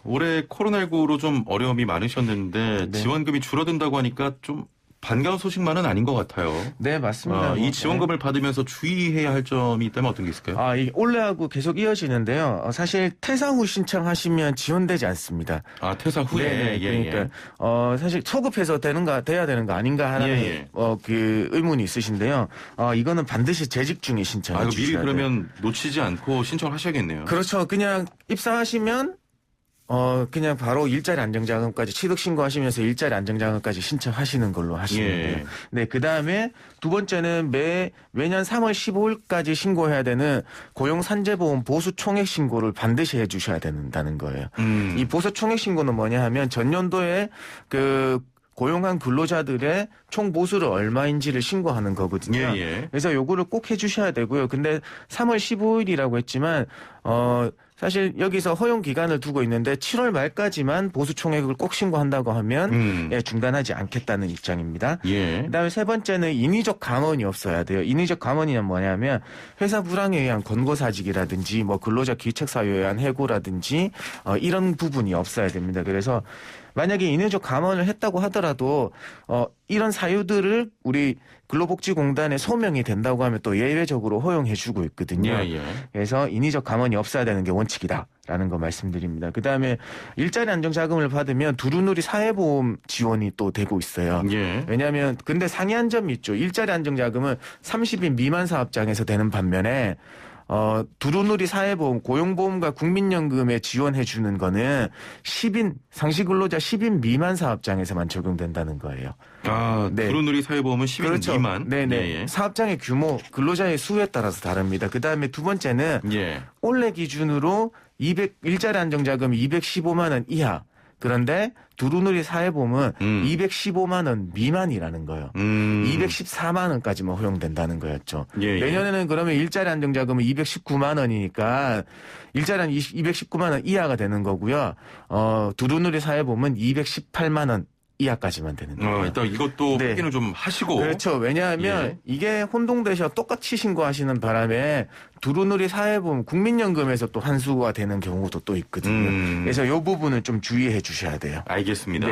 Speaker 1: 올해 코로나19로 좀 어려움이 많으셨는데 지원금이 줄어든다고 하니까 좀 반가운 소식만은 아닌 것 같아요.
Speaker 3: 네, 맞습니다.
Speaker 1: 이 지원금을 받으면서 주의해야 할 점이 있다면 어떤 게 있을까요?
Speaker 3: 이 올해하고 계속 이어지는데요. 사실 퇴사 후 신청하시면 지원되지 않습니다.
Speaker 1: 퇴사 후에.
Speaker 3: 네, 그러니까 사실 소급해서 돼야 되는 거 아닌가 하는 그 의문이 있으신데요. 이거는 반드시 재직 중에 신청해 주셔야
Speaker 1: 미리
Speaker 3: 돼요.
Speaker 1: 그러면 놓치지 않고 신청을 하셔야겠네요.
Speaker 3: 그렇죠. 그냥 입사하시면 그냥 바로 일자리 안정자금까지 취득 신고하시면서 일자리 안정자금까지 신청하시는 걸로 하시면 돼요. 네, 그 다음에 두 번째는 매년 3월 15일까지 신고해야 되는 고용산재보험 보수 총액 신고를 반드시 해주셔야 된다는 거예요. 이 보수 총액 신고는 뭐냐 하면 전년도에 고용한 근로자들의 총 보수를 얼마인지를 신고하는 거거든요. 그래서 요거를 꼭 해주셔야 되고요. 근데 3월 15일이라고 했지만 사실 여기서 허용 기간을 두고 있는데 7월 말까지만 보수 총액을 꼭 신고한다고 하면 중단하지 않겠다는 입장입니다. 그다음에 세 번째는 인위적 감원이 없어야 돼요. 인위적 감원이란 뭐냐면 회사 불황에 의한 권고사직이라든지 근로자 기책사유에 의한 해고라든지 이런 부분이 없어야 됩니다. 그래서 만약에 인위적 감원을 했다고 하더라도 이런 사유들을 우리 근로복지공단에 소명이 된다고 하면 또 예외적으로 허용해주고 있거든요. 그래서 인위적 감원이 없어야 되는 게 원칙이다라는 거 말씀드립니다. 그다음에 일자리 안정자금을 받으면 두루누리 사회보험 지원이 또 되고 있어요. 왜냐하면 근데 상이한 점이 있죠. 일자리 안정자금은 30인 미만 사업장에서 되는 반면에 두루누리 사회보험, 고용보험과 국민연금에 지원해주는 거는 10인, 상시근로자 10인 미만 사업장에서만 적용된다는 거예요.
Speaker 1: 두루누리 사회보험은 10인
Speaker 3: 그렇죠.
Speaker 1: 미만?
Speaker 3: 네네. 사업장의 규모, 근로자의 수에 따라서 다릅니다. 그 다음에 두 번째는 올해 기준으로 일자리 안정자금이 215만 원 이하. 그런데 두루누리 사회보험은 215만 원 미만이라는 거예요. 214만 원까지만 허용된다는 거였죠. 내년에는 그러면 일자리 안정자금은 219만 원이니까 일자리 219만 원 이하가 되는 거고요. 두루누리 사회보험은 218만 원 이하까지만 되는 거예요.
Speaker 1: 일단 이것도 확인을 좀 하시고.
Speaker 3: 그렇죠. 왜냐하면 이게 혼동되셔 똑같이 신고하시는 바람에 두루누리 사회보험 국민연금에서 또 환수가 되는 경우도 또 있거든요. 그래서 이 부분은 좀 주의해 주셔야 돼요.
Speaker 1: 알겠습니다.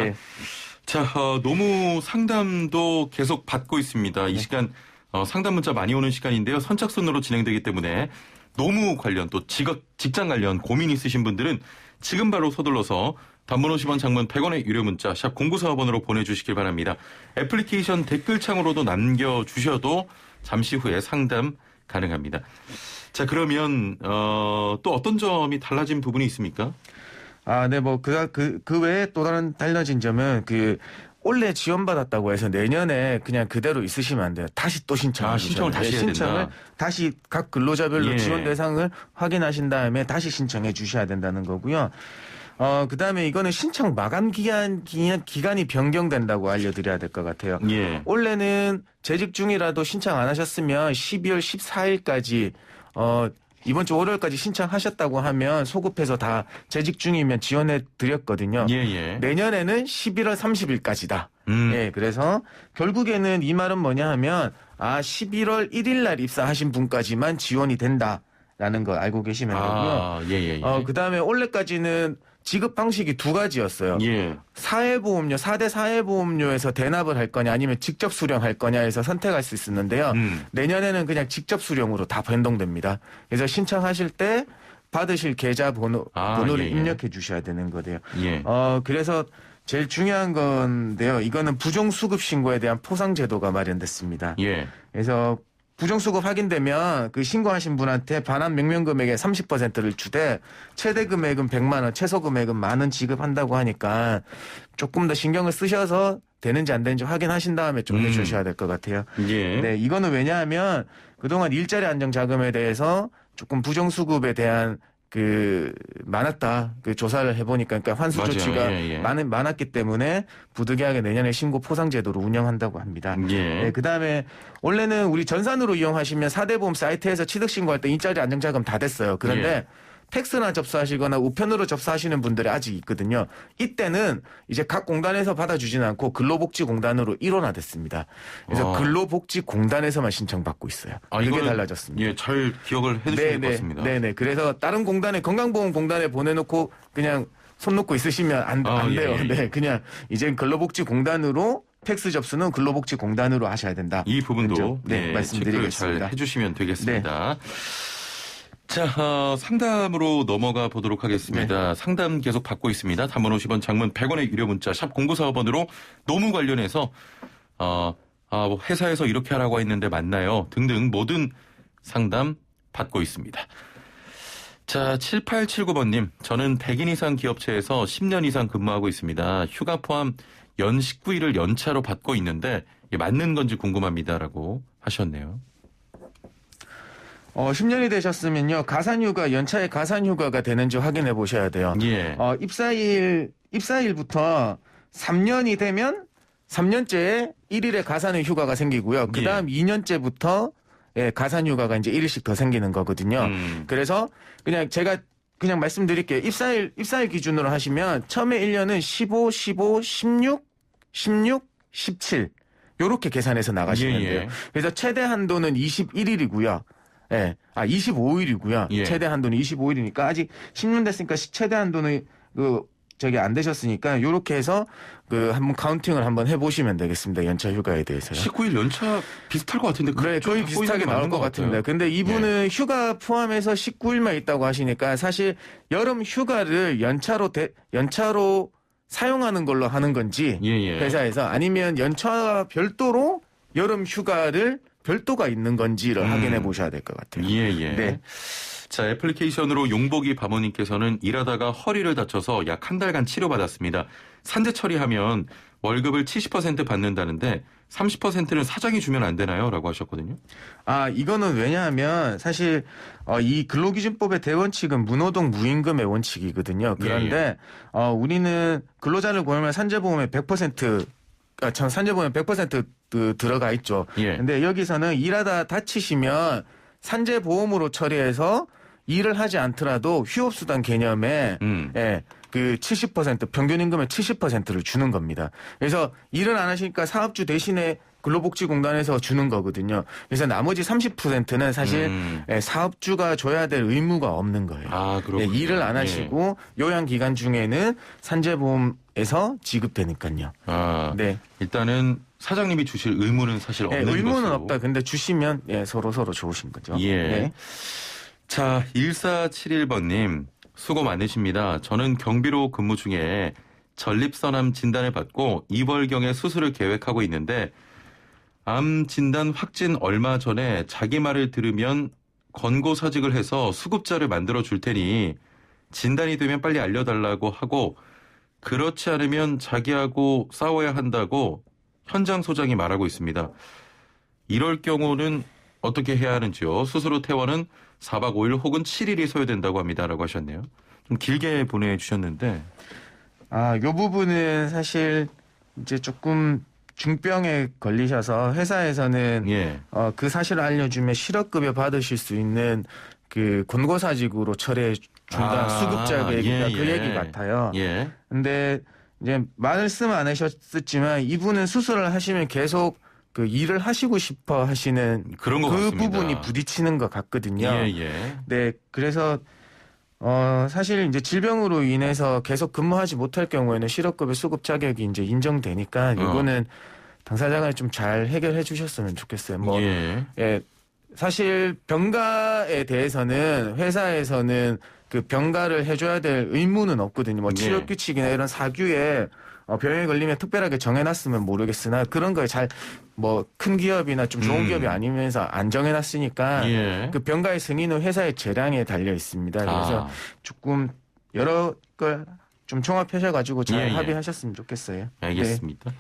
Speaker 1: 자, 노무 상담도 계속 받고 있습니다. 이 시간 상담 문자 많이 오는 시간인데요. 선착순으로 진행되기 때문에 노무 관련 또 직장 관련 고민 있으신 분들은 지금 바로 서둘러서 단문 50원, 장문 100원의 유료 문자 샵 0945번으로 보내주시길 바랍니다. 애플리케이션 댓글창으로도 남겨주셔도 잠시 후에 상담 가능합니다. 자, 그러면 또 어떤 점이 달라진 부분이 있습니까?
Speaker 3: 그 외에 또 다른 달라진 점은 올해 지원받았다고 해서 내년에 그냥 그대로 있으시면 안 돼요. 다시 또
Speaker 1: 신청을 다시 해야 된다.
Speaker 3: 다시 각 근로자별로 지원 대상을 확인하신 다음에 다시 신청해 주셔야 된다는 거고요. 그다음에 이거는 신청 마감 기간이 변경된다고 알려드려야 될 것 같아요. 원래는 재직 중이라도 신청 안 하셨으면 12월 14일까지 이번 주 월요일까지 신청하셨다고 하면 소급해서 다 재직 중이면 지원해 드렸거든요. 내년에는 11월 30일까지다. 그래서 결국에는 이 말은 뭐냐 하면 11월 1일 날 입사하신 분까지만 지원이 된다라는 걸 알고 계시면 되고요. 그다음에 올해까지는 지급 방식이 두 가지였어요. 사회보험료, 4대 사회보험료에서 대납을 할 거냐 아니면 직접 수령할 거냐 해서 선택할 수 있었는데요. 내년에는 그냥 직접 수령으로 다 변동됩니다. 그래서 신청하실 때 받으실 계좌 번호를 입력해 주셔야 되는 거예요. 그래서 제일 중요한 건데요. 이거는 부정수급 신고에 대한 포상제도가 마련됐습니다. 그래서 부정수급 확인되면 그 신고하신 분한테 반환 명명금액의 30%를 주되 최대 금액은 100만 원, 최소 금액은 10,000원 지급한다고 하니까 조금 더 신경을 쓰셔서 되는지 안 되는지 확인하신 다음에 좀 해주셔야 될 것 같아요. 네, 이거는 왜냐하면 그동안 일자리 안정자금에 대해서 조금 부정수급에 대한 많았다. 조사를 해보니까, 그러니까 환수 조치가 많았기 때문에 부득이하게 내년에 신고 포상제도로 운영한다고 합니다. 네, 그 다음에 원래는 우리 전산으로 이용하시면 4대 보험 사이트에서 취득 신고할 때 일자리 안정자금 다 됐어요. 그런데 팩스나 접수하시거나 우편으로 접수하시는 분들이 아직 있거든요. 이때는 이제 각 공단에서 받아주지는 않고 근로복지공단으로 일원화됐습니다. 그래서 근로복지공단에서만 신청받고 있어요. 그게 달라졌습니다.
Speaker 1: 잘 기억을 해두셔야 될 것 같습니다.
Speaker 3: 네네. 그래서 다른 공단에 건강보험공단에 보내놓고 그냥 손 놓고 있으시면 안 돼요. 네, 그냥 이제 근로복지공단으로 텍스 접수는 근로복지공단으로 하셔야 된다.
Speaker 1: 이 부분도
Speaker 3: 먼저, 네, 말씀드리겠습니다.
Speaker 1: 체크를 잘 해주시면 되겠습니다.
Speaker 3: 네.
Speaker 1: 자, 상담으로 넘어가 보도록 하겠습니다.
Speaker 3: 네.
Speaker 1: 상담 계속 받고 있습니다. 단문 50원, 장문 100원의 유료 문자 샵 0945번으로 노무 관련해서 뭐 회사에서 이렇게 하라고 했는데 맞나요? 등등 모든 상담 받고 있습니다. 자, 7879번님. 저는 100인 이상 기업체에서 10년 이상 근무하고 있습니다. 휴가 포함 연 19일을 연차로 받고 있는데 이게 맞는 건지 궁금합니다라고 하셨네요.
Speaker 3: 10년이 되셨으면요. 가산휴가, 연차의 가산휴가가 되는지 확인해 보셔야 돼요.
Speaker 1: 예.
Speaker 3: 입사일부터 3년이 되면 3년째에 1일의 가산의 휴가가 생기고요. 그 다음 2년째부터 가산휴가가 이제 1일씩 더 생기는 거거든요. 그래서 제가 말씀드릴게요. 입사일 기준으로 하시면 처음에 1년은 15, 15, 16, 17 요렇게 계산해서 나가시면 돼요. 그래서 최대 한도는 21일이고요. 25일이고요.
Speaker 1: 예.
Speaker 3: 최대 한도는 25일이니까 아직 10년 됐으니까 최대 한도는 안 되셨으니까 요렇게 해서 한번 카운팅을 한번 해보시면 되겠습니다. 연차 휴가에 대해서요.
Speaker 1: 19일 연차 비슷할 것 같은데.
Speaker 3: 네, 거의 비슷하게 나올 것 같은데. 근데 이분은 휴가 포함해서 19일만 있다고 하시니까 사실 여름 휴가를 연차로 사용하는 걸로 하는 건지 회사에서 아니면 연차와 별도로 여름 휴가를 별도가 있는 건지를 확인해 보셔야 될 것 같아요. 네.
Speaker 1: 자, 애플리케이션으로 용복이 바모님께서는 일하다가 허리를 다쳐서 약 한 달간 치료받았습니다. 산재 처리하면 월급을 70% 받는다는데 30%는 사장이 주면 안 되나요? 라고 하셨거든요.
Speaker 3: 이거는 왜냐하면 사실 이 근로기준법의 대원칙은 무노동 무임금의 원칙이거든요. 그런데 우리는 근로자를 고용하면 산재보험의 100% 산재보험 100% 들어가 있죠. 근데 여기서는 일하다 다치시면 산재보험으로 처리해서 일을 하지 않더라도 휴업수당 개념에 그 70% 평균 임금의 70%를 주는 겁니다. 그래서 일을 안 하시니까 사업주 대신에 근로복지공단에서 주는 거거든요. 그래서 나머지 30%는 사실 사업주가 줘야 될 의무가 없는 거예요. 일을 안 하시고 요양기간 중에는 산재보험에서 지급되니까요. 네.
Speaker 1: 일단은 사장님이 주실 의무는 사실 없는 것으로.
Speaker 3: 의무는 없다. 근데 주시면 서로 좋으신 거죠. 네.
Speaker 1: 자, 1471번님 수고 많으십니다. 저는 경비로 근무 중에 전립선암 진단을 받고 2월경에 수술을 계획하고 있는데 암 진단 확진 얼마 전에 자기 말을 들으면 권고사직을 해서 수급자를 만들어 줄 테니 진단이 되면 빨리 알려달라고 하고 그렇지 않으면 자기하고 싸워야 한다고 현장 소장이 말하고 있습니다. 이럴 경우는 어떻게 해야 하는지요? 수술 후 퇴원은 4박 5일 혹은 7일이 소요된다고 합니다라고 하셨네요. 좀 길게 보내주셨는데.
Speaker 3: 요 부분은 사실 이제 조금 중병에 걸리셔서 회사에서는 그 사실을 알려주면 실업급여 받으실 수 있는 그 권고사직으로 처리해 준다. 수급자 얘기가 그 얘기 같아요. 근데 이제 말씀 안 하셨지만 이분은 수술을 하시면 계속 그 일을 하시고 싶어 하시는
Speaker 1: 그런 것
Speaker 3: 그
Speaker 1: 같습니다.
Speaker 3: 부분이 부딪히는 것 같거든요. 네, 그래서 사실 이제 질병으로 인해서 계속 근무하지 못할 경우에는 실업급여 수급 자격이 이제 인정되니까 이거는 당사자가 좀 잘 해결해 주셨으면 좋겠어요. 사실 병가에 대해서는 회사에서는 그 병가를 해줘야 될 의무는 없거든요. 치료 규칙이나 이런 사규에 병에 걸리면 특별하게 정해놨으면 모르겠으나 그런 거에 잘 큰 기업이나 좀 좋은 기업이 아니면서 안 정해놨으니까 그 병가의 승인은 회사의 재량에 달려 있습니다. 그래서 조금 여러 걸 좀 종합하셔가지고 잘 합의하셨으면 좋겠어요.
Speaker 1: 알겠습니다.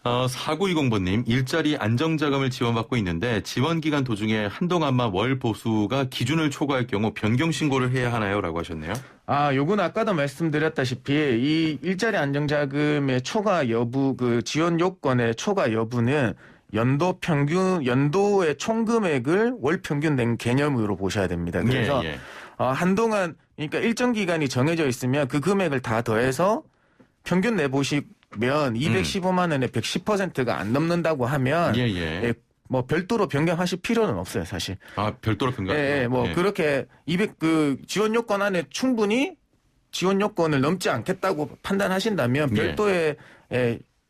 Speaker 1: 4920번님, 일자리 안정자금을 지원받고 있는데 지원기간 도중에 한동안만 월 보수가 기준을 초과할 경우 변경 신고를 해야 하나요? 라고 하셨네요.
Speaker 3: 요건 아까도 말씀드렸다시피 이 일자리 안정자금의 초과 여부, 그 지원 요건의 초과 여부는 연도의 총금액을 월 평균 낸 개념으로 보셔야 됩니다. 그래서 한동안, 그러니까 일정 기간이 정해져 있으면 그 금액을 다 더해서 평균 내보시면 215만 원에 110%가 안 넘는다고 하면 별도로 변경하실 필요는 없어요, 사실.
Speaker 1: 별도로 변경.
Speaker 3: 그렇게 그 지원 요건 안에 충분히 지원 요건을 넘지 않겠다고 판단하신다면 별도의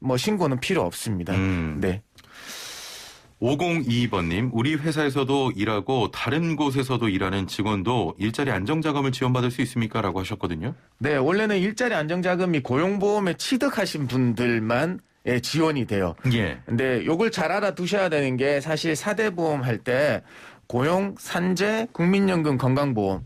Speaker 3: 뭐 신고는 필요 없습니다. 네.
Speaker 1: 5022번님, 우리 회사에서도 일하고 다른 곳에서도 일하는 직원도 일자리 안정자금을 지원받을 수 있습니까? 라고 하셨거든요.
Speaker 3: 네, 원래는 일자리 안정자금이 고용보험에 취득하신 분들만 지원이 돼요.
Speaker 1: 예.
Speaker 3: 근데 요걸 잘 알아두셔야 되는 게 사실 4대 보험 할 때 고용, 산재, 국민연금, 건강보험.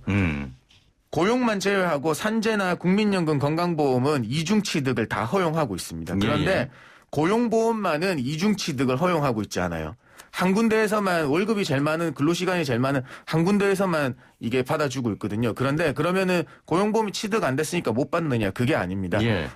Speaker 3: 고용만 제외하고 산재나 국민연금, 건강보험은 이중 취득을 다 허용하고 있습니다. 그런데
Speaker 1: 예.
Speaker 3: 고용보험만은 이중 취득을 허용하고 있지 않아요. 한 군데에서만 월급이 제일 많은 근로시간이 제일 많은 한 군데에서만 이게 받아주고 있거든요. 그런데 그러면은 고용보험이 취득 안 됐으니까 못 받느냐? 그게 아닙니다.
Speaker 1: 예.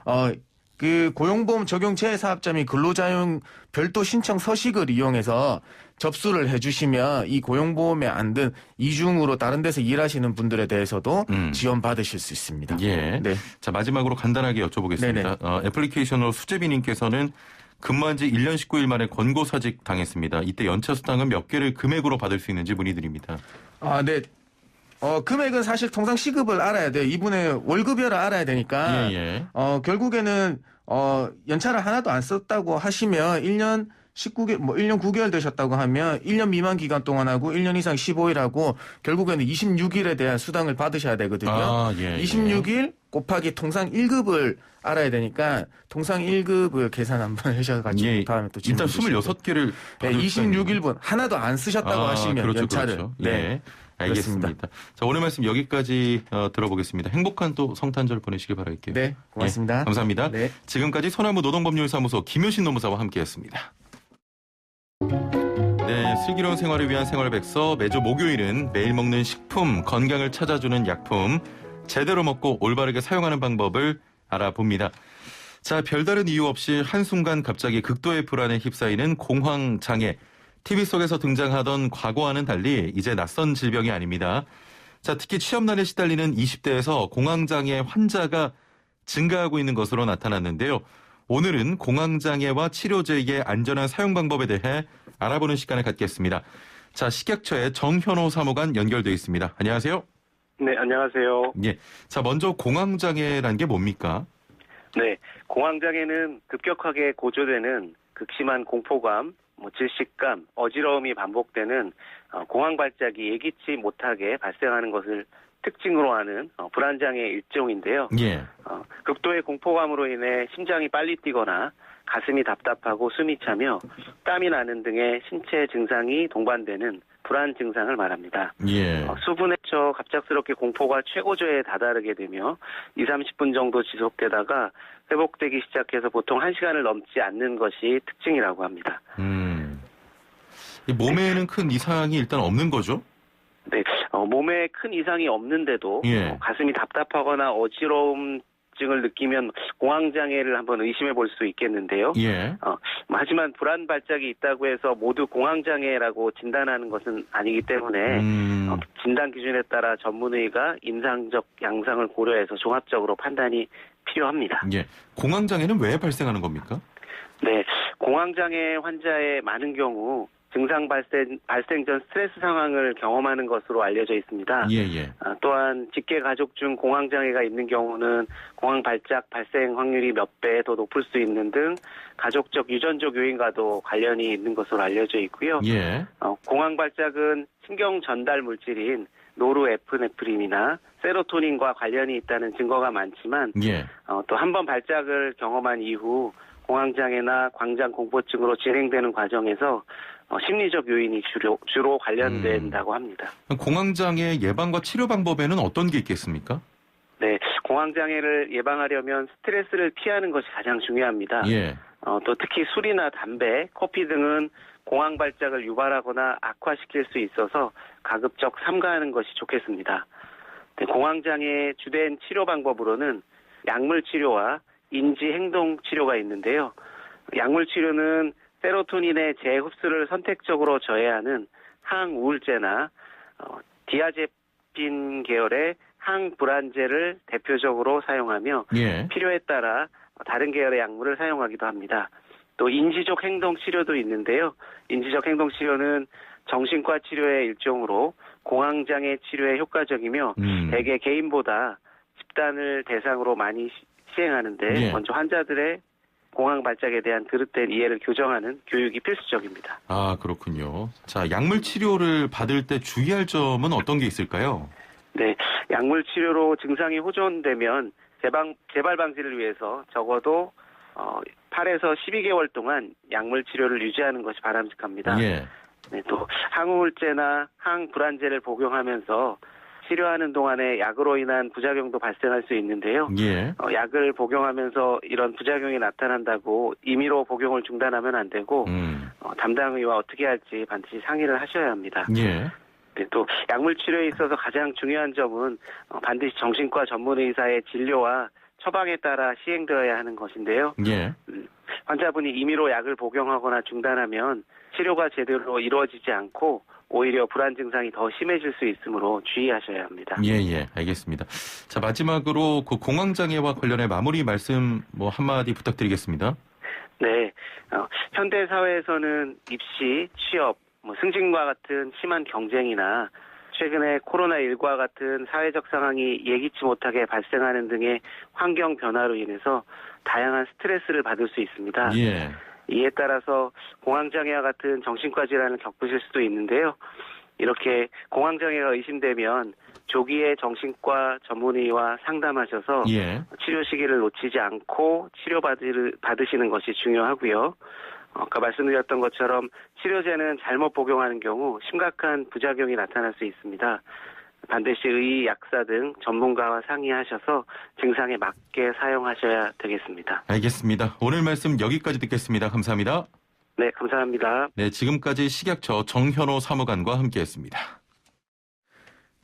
Speaker 3: 그 고용보험 적용 재사업자 및 근로자용 별도 신청 서식을 이용해서 접수를 해주시면 이 고용보험에 안 든 이중으로 다른 데서 일하시는 분들에 대해서도 지원받으실 수 있습니다.
Speaker 1: 예.
Speaker 3: 네.
Speaker 1: 자, 마지막으로 간단하게 여쭤보겠습니다. 애플리케이션으로 수제비님께서는 근무한 지 1년 19일 만에 권고사직 당했습니다. 이때 연차 수당은 몇 개를 금액으로 받을 수 있는지 문의드립니다.
Speaker 3: 네. 금액은 사실 통상 시급을 알아야 돼요. 이분의 월급여를 알아야 되니까.
Speaker 1: 예.
Speaker 3: 결국에는, 연차를 하나도 안 썼다고 하시면 1년 19개, 1년 9개월 되셨다고 하면 1년 미만 기간 동안 하고 1년 이상 15일 하고 결국에는 26일에 대한 수당을 받으셔야 되거든요. 26일 곱하기 통상 1급을 알아야 되니까 통상 1급을 계산 한번 하셔가지고 다음에 또
Speaker 1: 일단 26개를
Speaker 3: 네, 26일분 하나도 안 쓰셨다고 하시면
Speaker 1: 그렇죠,
Speaker 3: 연차를.
Speaker 1: 그렇죠.
Speaker 3: 네.
Speaker 1: 예. 알겠습니다.
Speaker 3: 그렇습니다.
Speaker 1: 자, 오늘 말씀 여기까지 들어보겠습니다. 행복한 또 성탄절 보내시길 바랄게요.
Speaker 3: 네, 고맙습니다.
Speaker 1: 예, 감사합니다.
Speaker 3: 네.
Speaker 1: 지금까지 소나무 노동법률사무소 김효신 노무사와 함께했습니다. 네, 슬기로운 생활을 위한 생활백서 매주 목요일은 매일 먹는 식품, 건강을 찾아주는 약품, 제대로 먹고 올바르게 사용하는 방법을 알아봅니다. 자, 별다른 이유 없이 한순간 갑자기 극도의 불안에 휩싸이는 공황장애. TV 속에서 등장하던 과거와는 달리 이제 낯선 질병이 아닙니다. 자, 특히 취업난에 시달리는 20대에서 공황장애 환자가 증가하고 있는 것으로 나타났는데요. 오늘은 공황장애와 치료제의 안전한 사용 방법에 대해 알아보는 시간을 갖겠습니다. 자, 식약처의 정현호 사무관 연결돼 있습니다. 안녕하세요.
Speaker 4: 네, 안녕하세요.
Speaker 1: 예. 자, 먼저 공황장애란 게 뭡니까?
Speaker 4: 네, 공황장애는 급격하게 고조되는 극심한 공포감, 질식감, 어지러움이 반복되는 공황 발작이 예기치 못하게 발생하는 것을 특징으로 하는 불안장애의 일종인데요.
Speaker 1: 예.
Speaker 4: 극도의 공포감으로 인해 심장이 빨리 뛰거나 가슴이 답답하고 숨이 차며 땀이 나는 등의 신체 증상이 동반되는 불안 증상을 말합니다.
Speaker 1: 예.
Speaker 4: 수분에 쳐 갑작스럽게 공포가 최고조에 다다르게 되며 20-30분 정도 지속되다가 회복되기 시작해서 보통 1시간을 넘지 않는 것이 특징이라고 합니다.
Speaker 1: 이 몸에는 큰 이상이 일단 없는 거죠?
Speaker 4: 네, 몸에 큰 이상이 없는데도
Speaker 1: 예.
Speaker 4: 가슴이 답답하거나 어지러움증을 느끼면 공황장애를 한번 의심해 볼 수 있겠는데요.
Speaker 1: 예.
Speaker 4: 하지만 불안 발작이 있다고 해서 모두 공황장애라고 진단하는 것은 아니기 때문에 진단 기준에 따라 전문의가 임상적 양상을 고려해서 종합적으로 판단이 필요합니다.
Speaker 1: 예. 공황장애는 왜 발생하는 겁니까?
Speaker 4: 네, 공황장애 환자의 많은 경우 증상 발생 전 스트레스 상황을 경험하는 것으로 알려져 있습니다.
Speaker 1: 예.
Speaker 4: 또한 직계 가족 중 공황장애가 있는 경우는 공황 발작 발생 확률이 몇 배 더 높을 수 있는 등 가족적 유전적 요인과도 관련이 있는 것으로 알려져 있고요.
Speaker 1: 예.
Speaker 4: 공황 발작은 신경 전달 물질인 노르에프네프린이나 세로토닌과 관련이 있다는 증거가 많지만
Speaker 1: 예.
Speaker 4: 또 한 번 발작을 경험한 이후 공황장애나 광장 공포증으로 진행되는 과정에서 심리적 요인이 주로 관련된다고 합니다.
Speaker 1: 공황장애 예방과 치료 방법에는 어떤 게 있겠습니까?
Speaker 4: 네, 공황장애를 예방하려면 스트레스를 피하는 것이 가장 중요합니다.
Speaker 1: 예.
Speaker 4: 또 특히 술이나 담배, 커피 등은 공황 발작을 유발하거나 악화시킬 수 있어서 가급적 삼가하는 것이 좋겠습니다. 네, 공황장애의 주된 치료 방법으로는 약물 치료와 인지 행동 치료가 있는데요. 약물 치료는 세로토닌의 재흡수를 선택적으로 저해하는 항우울제나 디아제핀 계열의 항불안제를 대표적으로 사용하며
Speaker 1: 예.
Speaker 4: 필요에 따라 다른 계열의 약물을 사용하기도 합니다. 또 인지적 행동 치료도 있는데요. 인지적 행동 치료는 정신과 치료의 일종으로 공황장애 치료에 효과적이며 대개 개인보다 집단을 대상으로 많이 시행하는데
Speaker 1: 예.
Speaker 4: 먼저 환자들의 공황 발작에 대한 그릇된 이해를 교정하는 교육이 필수적입니다.
Speaker 1: 아, 그렇군요. 자, 약물 치료를 받을 때 주의할 점은 어떤 게 있을까요?
Speaker 4: 네, 약물 치료로 증상이 호전되면 재발 방지를 위해서 적어도 8에서 12개월 동안 약물 치료를 유지하는 것이 바람직합니다.
Speaker 1: 예.
Speaker 4: 네, 또 항우울제나 항불안제를 복용하면서 치료하는 동안에 약으로 인한 부작용도 발생할 수 있는데요.
Speaker 1: 예.
Speaker 4: 약을 복용하면서 이런 부작용이 나타난다고 임의로 복용을 중단하면 안 되고 담당 의와 어떻게 할지 반드시 상의를 하셔야 합니다.
Speaker 1: 예.
Speaker 4: 네, 또 약물 치료에 있어서 가장 중요한 점은 반드시 정신과 전문 의사의 진료와 처방에 따라 시행되어야 하는 것인데요.
Speaker 1: 예.
Speaker 4: 환자분이 임의로 약을 복용하거나 중단하면 치료가 제대로 이루어지지 않고 오히려 불안 증상이 더 심해질 수 있으므로 주의하셔야 합니다.
Speaker 1: 예, 알겠습니다. 자, 마지막으로 그 공황장애와 관련해 마무리 말씀 한마디 부탁드리겠습니다.
Speaker 4: 네, 현대 사회에서는 입시, 취업, 승진과 같은 심한 경쟁이나 최근에 코로나19와 같은 사회적 상황이 예기치 못하게 발생하는 등의 환경 변화로 인해서 다양한 스트레스를 받을 수 있습니다.
Speaker 1: 예.
Speaker 4: 이에 따라서 공황장애와 같은 정신과 질환을 겪으실 수도 있는데요. 이렇게 공황장애가 의심되면 조기에 정신과 전문의와 상담하셔서
Speaker 1: 예.
Speaker 4: 치료 시기를 놓치지 않고 치료받으시는 것이 중요하고요. 아까 말씀드렸던 것처럼 치료제는 잘못 복용하는 경우 심각한 부작용이 나타날 수 있습니다. 반드시 의, 약사 등 전문가와 상의하셔서 증상에 맞게 사용하셔야 되겠습니다.
Speaker 1: 알겠습니다. 오늘 말씀 여기까지 듣겠습니다. 감사합니다.
Speaker 4: 네, 감사합니다.
Speaker 1: 네, 지금까지 식약처 정현호 사무관과 함께했습니다.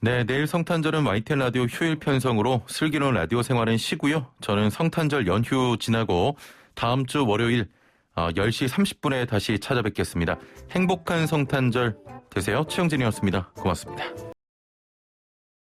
Speaker 1: 네, 내일 성탄절은 YTN 라디오 휴일 편성으로 슬기로운 라디오 생활은 쉬고요. 저는 성탄절 연휴 지나고 다음 주 월요일 10시 30분에 다시 찾아뵙겠습니다. 행복한 성탄절 되세요. 최영진이었습니다. 고맙습니다.